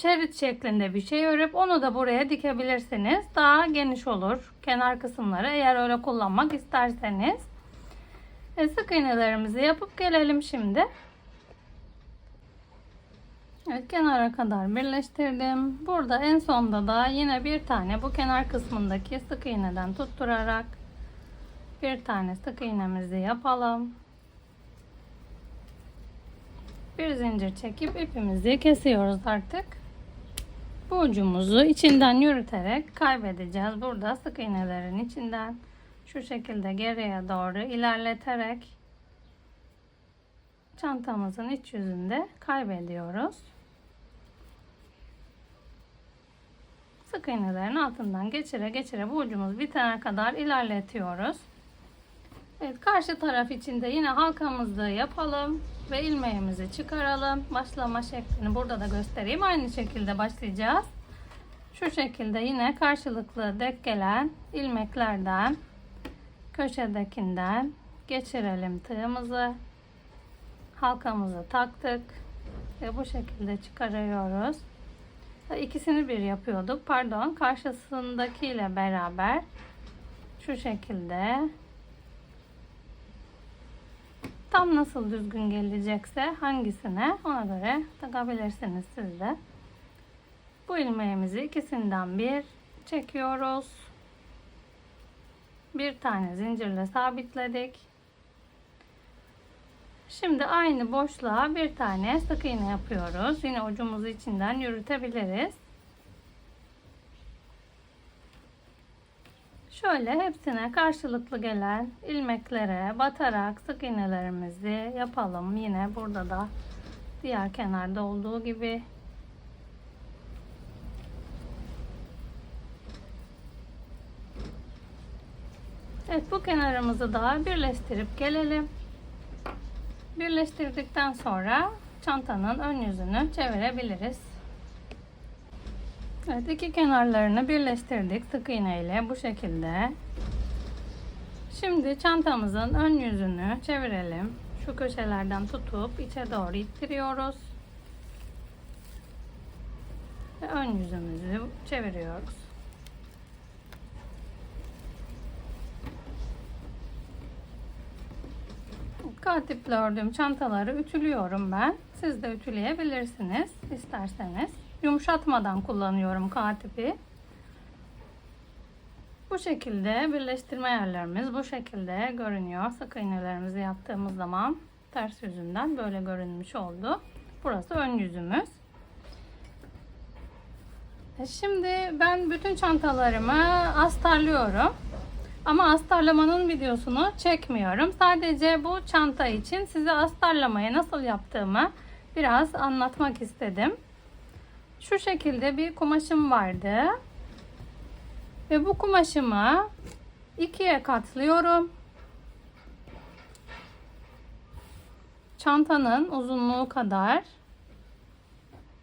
şerit şeklinde bir şey örüp onu da buraya dikebilirsiniz. Daha geniş olur kenar kısımları eğer öyle kullanmak isterseniz. Sık iğnelerimizi yapıp gelelim şimdi. Evet, kenara kadar birleştirdim. Burada en sonda da yine bir tane bu kenar kısmındaki sık iğneden tutturarak bir tane sık iğnemizi yapalım. Bir zincir çekip ipimizi kesiyoruz artık. Bu ucumuzu içinden yürüterek kaybedeceğiz. Burada sık iğnelerin içinden şu şekilde geriye doğru ilerleterek çantamızın iç yüzünde kaybediyoruz. Sık iğnelerin altından geçire geçire bu ucumuz bitene kadar ilerletiyoruz. Evet, karşı taraf için de yine halkamızı yapalım ve ilmeğimizi çıkaralım. Başlama şeklini burada da göstereyim. Aynı şekilde başlayacağız. Şu şekilde yine karşılıklı denk gelen ilmeklerden köşedekinden geçirelim tığımızı. Halkamızı taktık ve bu şekilde çıkarıyoruz. İkisini bir yapıyorduk. Pardon, karşısındakiyle beraber şu şekilde tam nasıl düzgün gelecekse hangisine ona göre takabilirsiniz siz de. Bu ilmeğimizi ikisinden bir çekiyoruz. Bir tane zincirle sabitledik. Şimdi aynı boşluğa bir tane sık iğne yapıyoruz. Yine ucumuzu içinden yürütebiliriz. Şöyle hepsine karşılıklı gelen ilmeklere batarak sık iğnelerimizi yapalım. Yine burada da diğer kenarda olduğu gibi. Evet, bu kenarımızı da birleştirip gelelim. Birleştirdikten sonra çantanın ön yüzünü çevirebiliriz. Evet, iki kenarlarını birleştirdik sık iğne ile bu şekilde. Şimdi çantamızın ön yüzünü çevirelim. Şu köşelerden tutup içe doğru ittiriyoruz. Ve ön yüzümüzü çeviriyoruz. Katiple ördüğüm çantaları ütülüyorum ben. Siz de ütüleyebilirsiniz isterseniz. Yumuşatmadan kullanıyorum katipi. Bu şekilde birleştirme yerlerimiz bu şekilde görünüyor. Sık iğnelerimizi yaptığımız zaman ters yüzünden böyle görünmüş oldu. Burası ön yüzümüz. Şimdi ben bütün çantalarımı astarlıyorum. Ama astarlamanın videosunu çekmiyorum. Sadece bu çanta için size astarlamayı nasıl yaptığımı biraz anlatmak istedim. Şu şekilde bir kumaşım vardı. Ve bu kumaşımı ikiye katlıyorum. Çantanın uzunluğu kadar.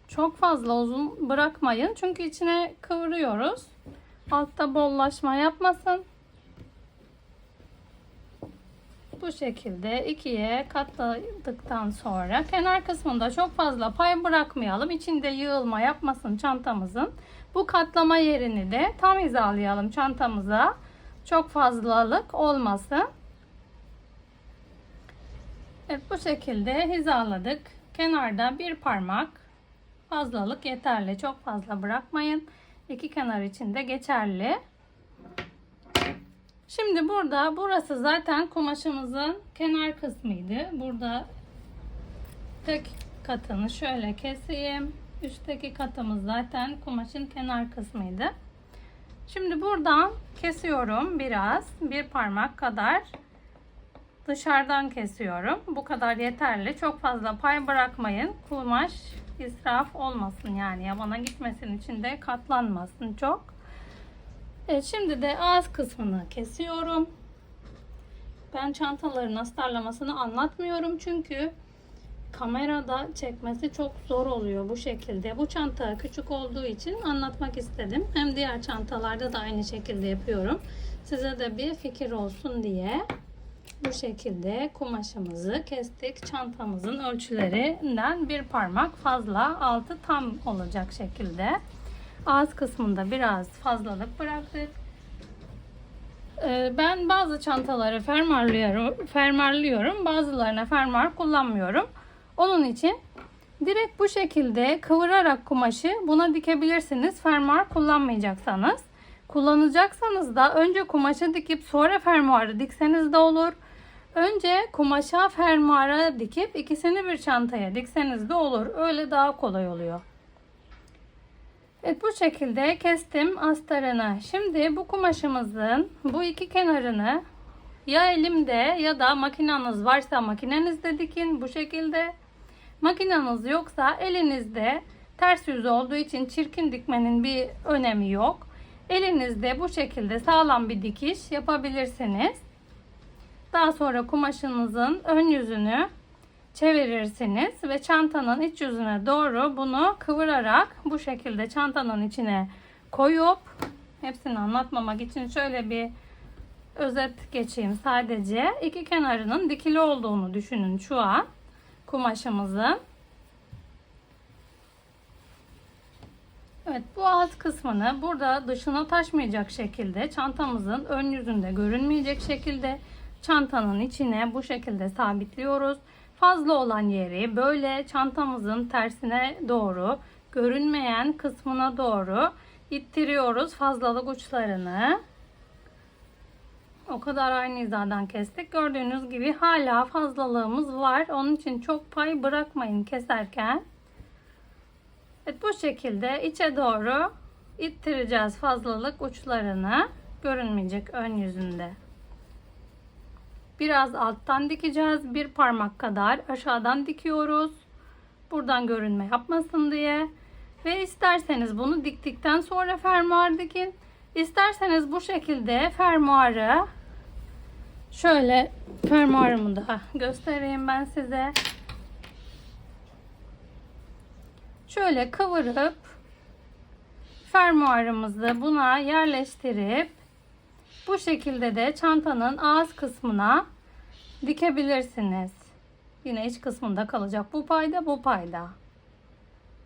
Çok fazla uzun bırakmayın. Çünkü içine kıvırıyoruz. Altta bollaşma yapmasın. Bu şekilde ikiye katladıktan sonra kenar kısmında çok fazla pay bırakmayalım. İçinde yığılma yapmasın çantamızın. Bu katlama yerini de tam hizalayalım çantamıza. Çok fazlalık olmasın. Evet, bu şekilde hizaladık. Kenarda bir parmak fazlalık yeterli. Çok fazla bırakmayın. İki kenar için de geçerli. Şimdi burada burası zaten kumaşımızın kenar kısmıydı. Burada tek katını şöyle keseyim. Üstteki katımız zaten kumaşın kenar kısmıydı. Şimdi buradan kesiyorum biraz. Bir parmak kadar dışarıdan kesiyorum. Bu kadar yeterli. Çok fazla pay bırakmayın. Kumaş israf olmasın, yani yabana gitmesin, içinde katlanmasın çok. Evet, şimdi de ağız kısmını kesiyorum. Ben çantaların astarlamasını anlatmıyorum çünkü kamerada çekmesi çok zor oluyor bu şekilde. Bu çanta küçük olduğu için anlatmak istedim. Hem diğer çantalarda da aynı şekilde yapıyorum. Size de bir fikir olsun diye bu şekilde kumaşımızı kestik. Çantamızın ölçülerinden bir parmak fazla, altı tam olacak şekilde. Ağız kısmında biraz fazlalık bıraktık. Ben bazı çantaları fermuarlıyorum. Bazılarına fermuar kullanmıyorum. Onun için direkt bu şekilde kıvırarak kumaşı buna dikebilirsiniz. Fermuar kullanmayacaksanız. Kullanacaksanız da önce kumaşı dikip sonra fermuarı dikseniz de olur. Önce kumaşa fermuara dikip ikisini bir çantaya dikseniz de olur. Öyle daha kolay oluyor. Evet, bu şekilde kestim astarını. Şimdi bu kumaşımızın bu iki kenarını ya elimde ya da makineniz varsa makinenizde dikin bu şekilde. Makineniz yoksa elinizde, ters yüz olduğu için çirkin dikmenin bir önemi yok. Elinizde bu şekilde sağlam bir dikiş yapabilirsiniz. Daha sonra kumaşınızın ön yüzünü çevirirsiniz ve çantanın iç yüzüne doğru bunu kıvırarak bu şekilde çantanın içine koyup, hepsini anlatmamak için şöyle bir özet geçeyim sadece. İki kenarının dikili olduğunu düşünün şu an kumaşımızın. Evet, bu alt kısmını burada dışına taşmayacak şekilde, çantamızın ön yüzünde görünmeyecek şekilde çantanın içine bu şekilde sabitliyoruz. Fazla olan yeri böyle çantamızın tersine doğru, görünmeyen kısmına doğru ittiriyoruz fazlalık uçlarını. O kadar aynı hizadan kestik. Gördüğünüz gibi hala fazlalığımız var. Onun için çok pay bırakmayın keserken. Evet, bu şekilde içe doğru ittireceğiz fazlalık uçlarını. Görünmeyecek ön yüzünde. Biraz alttan dikeceğiz. Bir parmak kadar aşağıdan dikiyoruz. Buradan görünme yapmasın diye. Ve isterseniz bunu diktikten sonra fermuar dikin. İsterseniz bu şekilde fermuarı, şöyle fermuarımı da göstereyim ben size. Şöyle kıvırıp fermuarımızı buna yerleştirip bu şekilde de çantanın ağız kısmına dikebilirsiniz. Yine iç kısmında kalacak bu payda, bu payda.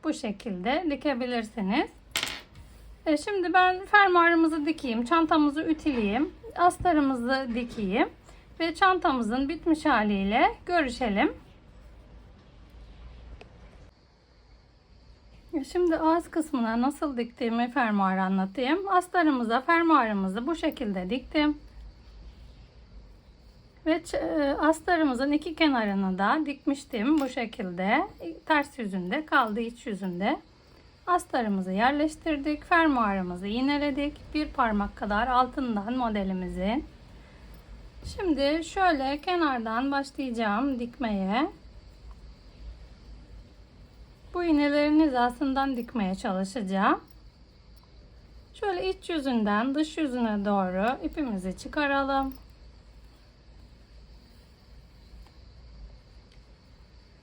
Bu şekilde dikebilirsiniz. Şimdi ben fermuarımızı dikeyim, çantamızı ütüleyeyim, astarımızı dikeyim ve çantamızın bitmiş haliyle görüşelim. Şimdi ağız kısmına nasıl diktiğimi fermuarı anlatayım. Astarımıza fermuarımızı bu şekilde diktim. Ve astarımızın iki kenarını da dikmiştim bu şekilde. Ters yüzünde kaldı, iç yüzünde. Astarımızı yerleştirdik. Fermuarımızı iğneledik. Bir parmak kadar altından modelimizin. Şimdi şöyle kenardan başlayacağım dikmeye. Bu iğnelerin hizasından dikmeye çalışacağım. Şöyle iç yüzünden dış yüzüne doğru ipimizi çıkaralım.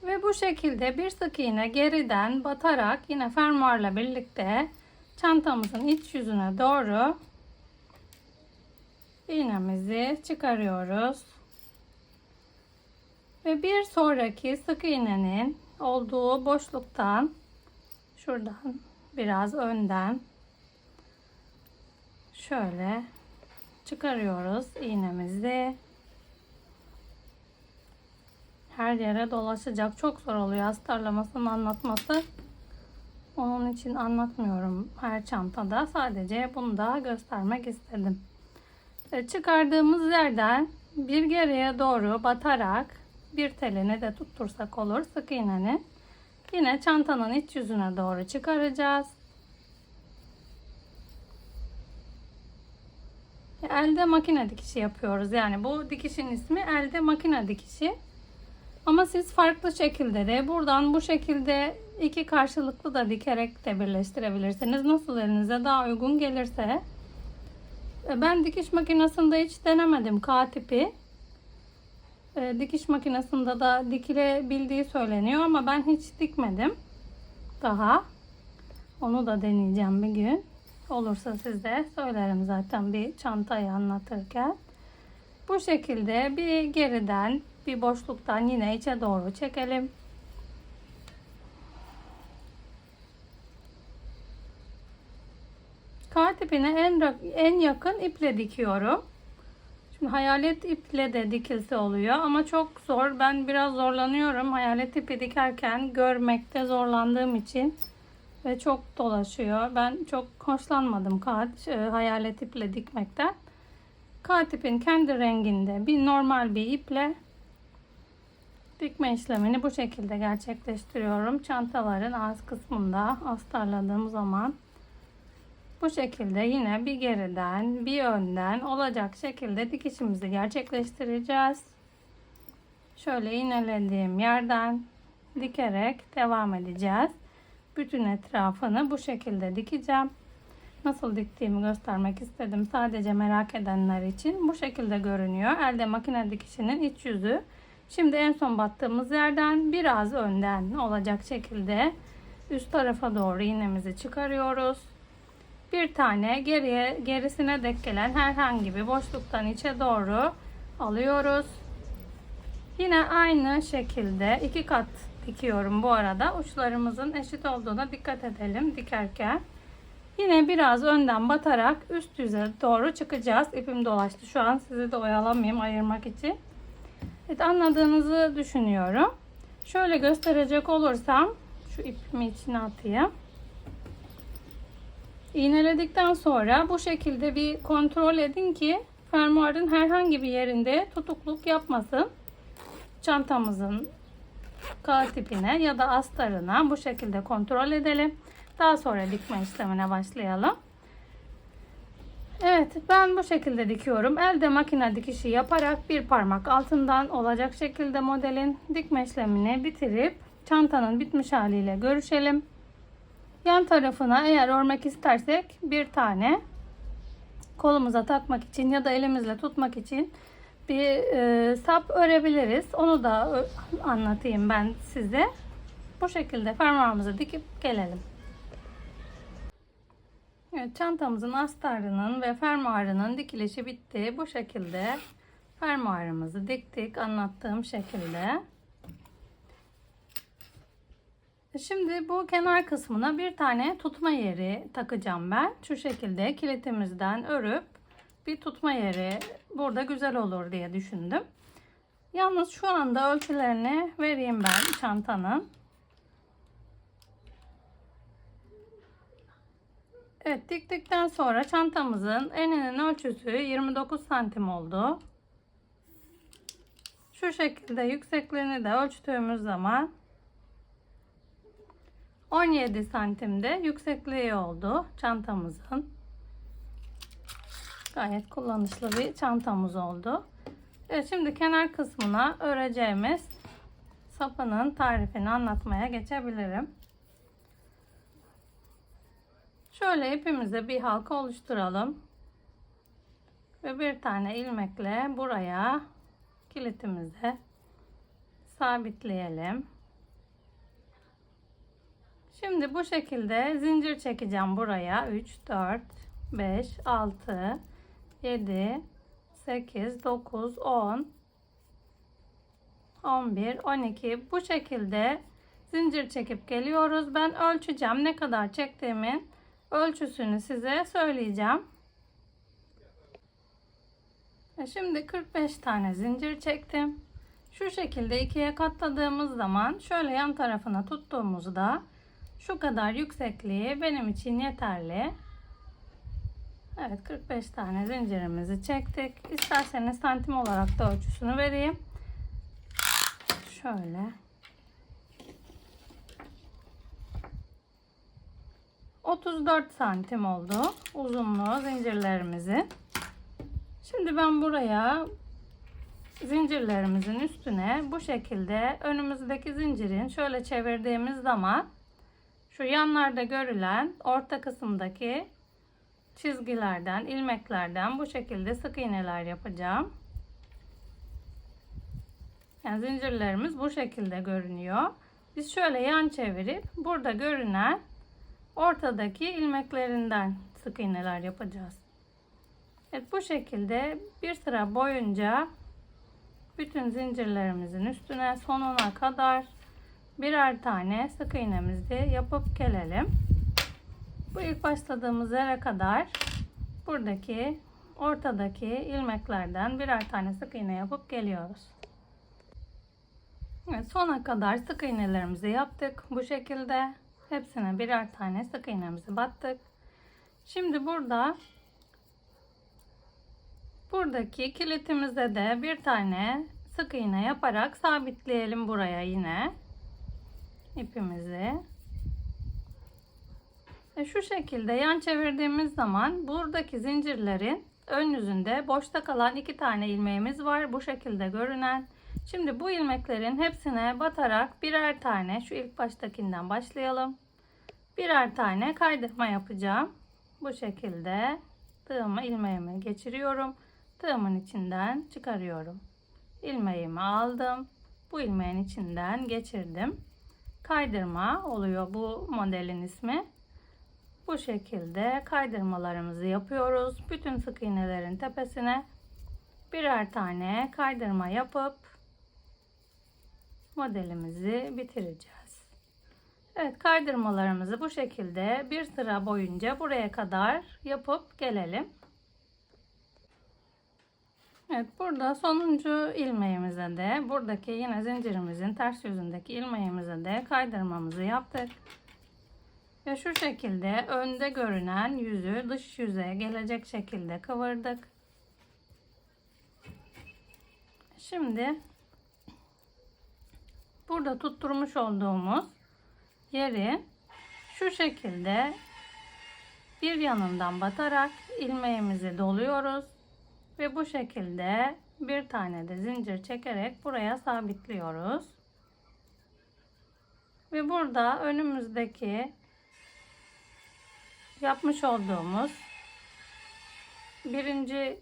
Ve bu şekilde bir sık iğne geriden batarak yine fermuarla birlikte çantamızın iç yüzüne doğru iğnemizi çıkarıyoruz. Ve bir sonraki sık iğnenin olduğu boşluktan, şuradan biraz önden şöyle çıkarıyoruz iğnemizi. Her yere dolaşacak. Çok zor oluyor astarlamasının anlatması. Onun için anlatmıyorum her çantada. Sadece bunu da göstermek istedim. Çıkardığımız yerden bir geriye doğru batarak bir telini de tuttursak olur sık iğnenin. Yine çantanın iç yüzüne doğru çıkaracağız. Elde makine dikişi yapıyoruz. Yani bu dikişin ismi elde makine dikişi. Ama siz farklı şekilde de buradan bu şekilde iki karşılıklı da dikerek de birleştirebilirsiniz. Nasıl elinize daha uygun gelirse. Ben dikiş makinesinde hiç denemedim K tipi. Dikiş makinesinde da dikilebildiği söyleniyor ama ben hiç dikmedim daha. Onu da deneyeceğim bir gün. Olursa size söylerim zaten bir çantayı anlatırken. Bu şekilde bir geriden bir boşluktan yine içe doğru çekelim. K tipine en yakın iple dikiyorum. Şimdi hayalet iple de dikilse oluyor ama çok zor. Ben biraz zorlanıyorum. Hayalet ipi dikerken görmekte zorlandığım için ve çok dolaşıyor. Ben çok hoşlanmadım hayalet iple dikmekten. K tipin kendi renginde bir normal bir iple dikme işlemini bu şekilde gerçekleştiriyorum. Çantaların ağız kısmında astarladığım zaman bu şekilde yine bir geriden bir önden olacak şekilde dikişimizi gerçekleştireceğiz. Şöyle iğnelediğim yerden dikerek devam edeceğiz. Bütün etrafını bu şekilde dikeceğim. Nasıl diktiğimi göstermek istedim. Sadece merak edenler için bu şekilde görünüyor. Elde makine dikişinin iç yüzü. Şimdi en son battığımız yerden biraz önden olacak şekilde üst tarafa doğru iğnemizi çıkarıyoruz. bir tane gerisine denk gelen herhangi bir boşluktan içe doğru alıyoruz. Yine aynı şekilde 2 kat dikiyorum bu arada. Uçlarımızın eşit olduğuna dikkat edelim dikerken. Yine biraz önden batarak üst yüze doğru çıkacağız. İpim dolaştı. Şu an sizi de oyalamayayım ayırmak için. Evet, anladığınızı düşünüyorum. Şöyle gösterecek olursam şu ipimi içine atayım. İğneledikten sonra bu şekilde bir kontrol edin ki fermuarın herhangi bir yerinde tutukluk yapmasın. Çantamızın kağıt ipine ya da astarına bu şekilde kontrol edelim. Daha sonra dikme işlemine başlayalım. Evet, ben bu şekilde dikiyorum. Elde makine dikişi yaparak bir parmak altından olacak şekilde modelin dikme işlemini bitirip çantanın bitmiş haliyle görüşelim. Yan tarafına eğer örmek istersek bir tane kolumuza takmak için ya da elimizle tutmak için bir sap örebiliriz. Onu da anlatayım ben size. Bu şekilde fermuarımızı dikip gelelim. Evet, çantamızın astarının ve fermuarının dikilişi bitti. Bu şekilde fermuarımızı diktik anlattığım şekilde. Şimdi bu kenar kısmına bir tane tutma yeri takacağım ben. Şu şekilde kilitimizden örüp bir tutma yeri burada güzel olur diye düşündüm. Yalnız şu anda ölçülerini vereyim ben çantanın. Evet, diktikten sonra çantamızın eninin ölçüsü 29 santim oldu. Şu şekilde yüksekliğini de ölçtüğümüz zaman 17 santimde yüksekliği oldu çantamızın. Gayet kullanışlı bir çantamız oldu. Evet, şimdi kenar kısmına öreceğimiz sapının tarifini anlatmaya geçebilirim. Şöyle ipimize bir halka oluşturalım. Ve bir tane ilmekle buraya kilitimizi sabitleyelim. Şimdi bu şekilde zincir çekeceğim buraya. 3, 4, 5, 6, 7, 8, 9, 10, 11, 12. Bu şekilde zincir çekip geliyoruz. Ben ölçeceğim. Ne kadar çektiğimin ölçüsünü size söyleyeceğim. Şimdi 45 tane zincir çektim. Şu şekilde ikiye katladığımız zaman şöyle yan tarafına tuttuğumuzda şu kadar yüksekliği benim için yeterli. Evet, 45 tane zincirimizi çektik. İsterseniz santim olarak da ölçüsünü vereyim. Şöyle. ...34 santim oldu uzunluğu zincirlerimizin. Şimdi ben buraya zincirlerimizin üstüne bu şekilde önümüzdeki zincirin şöyle çevirdiğimiz zaman şu yanlarda görülen orta kısımdaki çizgilerden, ilmeklerden bu şekilde sık iğneler yapacağım. Yani zincirlerimiz bu şekilde görünüyor. Biz şöyle yan çevirip burada görünen ortadaki ilmeklerinden sık iğneler yapacağız. Evet, bu şekilde bir sıra boyunca bütün zincirlerimizin üstüne sonuna kadar birer tane sık iğnemizi yapıp gelelim. Bu ilk başladığımız yere kadar buradaki ortadaki ilmeklerden birer tane sık iğne yapıp geliyoruz. Evet, sona kadar sık iğnelerimizi yaptık. Bu şekilde hepsine birer tane sık iğnemizi battık. Şimdi buradaki kilitimize de bir tane sık iğne yaparak sabitleyelim buraya yine ipimizi. Şu şekilde yan çevirdiğimiz zaman buradaki zincirlerin ön yüzünde boşta kalan 2 tane ilmeğimiz var. Bu şekilde görünen. Şimdi bu ilmeklerin hepsine batarak birer tane, şu ilk baştakinden başlayalım. Birer tane kaydırma yapacağım. Bu şekilde tığımı ilmeğime geçiriyorum. Tığımın içinden çıkarıyorum. İlmeğimi aldım. Bu ilmeğin içinden geçirdim. Kaydırma oluyor bu modelin ismi. Bu şekilde kaydırmalarımızı yapıyoruz. Bütün sık iğnelerin tepesine birer tane kaydırma yapıp modelimizi bitireceğiz. Evet, kaydırmalarımızı bu şekilde bir sıra boyunca buraya kadar yapıp gelelim. Evet, burada sonuncu ilmeğimize de buradaki yine zincirimizin ters yüzündeki ilmeğimize de kaydırmamızı yaptık. Ve şu şekilde önde görünen yüzü dış yüzeye gelecek şekilde kıvırdık. Şimdi burada tutturmuş olduğumuz yeri şu şekilde bir yanından batarak ilmeğimizi doluyoruz ve bu şekilde bir tane de zincir çekerek buraya sabitliyoruz. Ve burada önümüzdeki yapmış olduğumuz birinci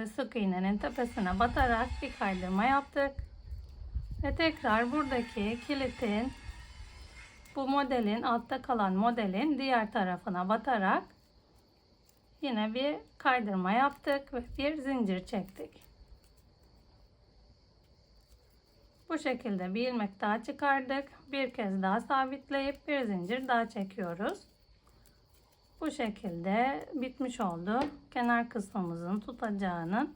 sık iğnenin tepesine batarak bir kaydırma yaptık. Ve tekrar buradaki kilitin, bu modelin, altta kalan modelin diğer tarafına batarak yine bir kaydırma yaptık ve bir zincir çektik. Bu şekilde bir ilmek daha çıkardık. Bir kez daha sabitleyip bir zincir daha çekiyoruz. Bu şekilde bitmiş oldu. Kenar kısmımızın tutacağının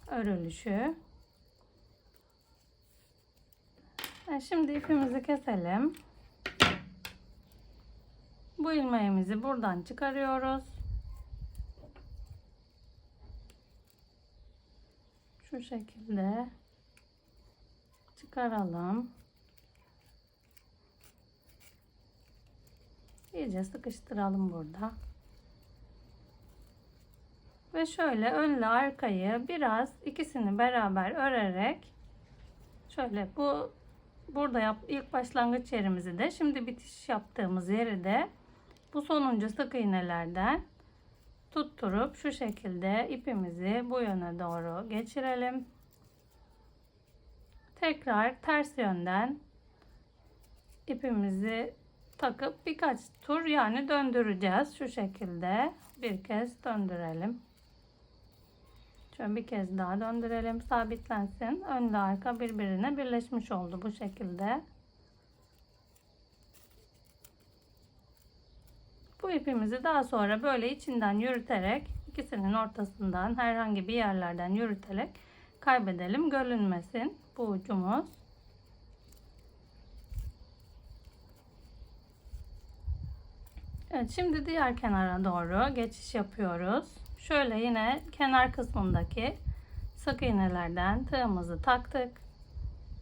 örülüşü. Şimdi ipimizi keselim. Bu ilmeğimizi buradan çıkarıyoruz. Şu şekilde çıkaralım. İyice sıkıştıralım burada. Ve şöyle önle arkayı biraz ikisini beraber örerek şöyle burada ilk başlangıç yerimizi de şimdi bitiş yaptığımız yeri de bu sonuncu sık iğnelerden tutturup şu şekilde ipimizi bu yöne doğru geçirelim. Tekrar ters yönden ipimizi takıp birkaç tur yani döndüreceğiz. Şu şekilde bir kez döndürelim. Şöyle bir kez daha döndürelim. Sabitlensin. Önle arka birbirine birleşmiş oldu bu şekilde. Bu ipimizi daha sonra böyle içinden yürüterek ikisinin ortasından herhangi bir yerlerden yürüterek kaybedelim. Görünmesin bu ucumuz. Evet, şimdi diğer kenara doğru geçiş yapıyoruz. Şöyle yine kenar kısmındaki sık iğnelerden tığımızı taktık.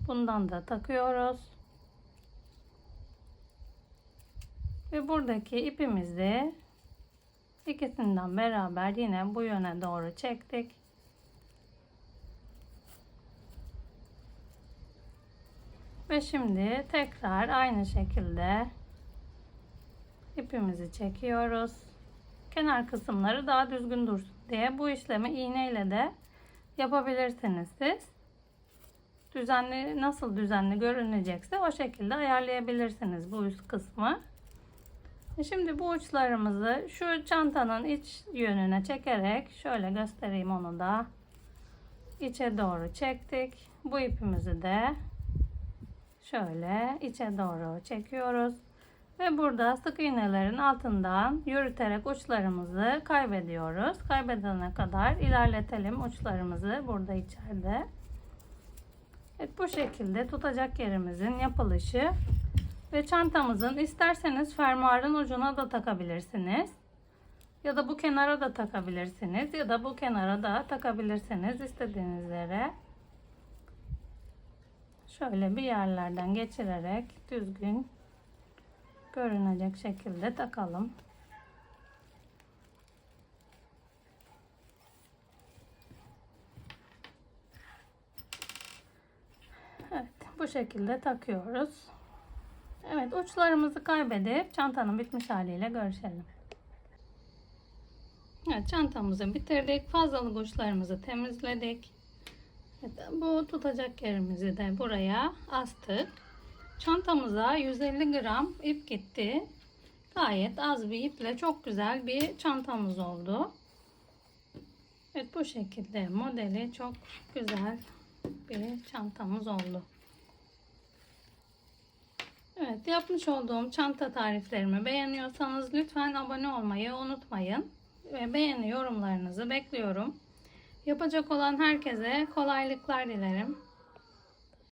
Bundan da takıyoruz. Ve buradaki ipimizi ikisinden beraber yine bu yöne doğru çektik. Ve şimdi tekrar aynı şekilde ipimizi çekiyoruz. Kenar kısımları daha düzgün dursun diye bu işlemi iğneyle de yapabilirsiniz siz. Düzenli, nasıl düzenli görünecekse o şekilde ayarlayabilirsiniz bu üst kısmı. Şimdi bu uçlarımızı şu çantanın iç yönüne çekerek şöyle göstereyim, onu da içe doğru çektik. Bu ipimizi de şöyle içe doğru çekiyoruz. Ve burada sık iğnelerin altından yürüterek uçlarımızı kaybediyoruz. Kaybedene kadar ilerletelim uçlarımızı burada içeride. Evet, bu şekilde tutacak yerimizin yapılışı. Ve çantamızın isterseniz fermuarın ucuna da takabilirsiniz. Ya da bu kenara da takabilirsiniz. Ya da bu kenara da takabilirsiniz istediğiniz yere. Şöyle bir yerlerden geçirerek düzgün görünecek şekilde takalım. Evet, bu şekilde takıyoruz. Evet, uçlarımızı kaybedip çantanın bitmiş haliyle görüşelim. Evet, çantamızı bitirdik. Fazlalık uçlarımızı temizledik. Evet, bu tutacak yerimizi de buraya astık. Çantamıza 150 gram ip gitti. Gayet az bir iple çok güzel bir çantamız oldu. Evet, bu şekilde modeli çok güzel bir çantamız oldu. Evet, yapmış olduğum çanta tariflerimi beğeniyorsanız lütfen abone olmayı unutmayın. Ve beğeni yorumlarınızı bekliyorum. Yapacak olan herkese kolaylıklar dilerim.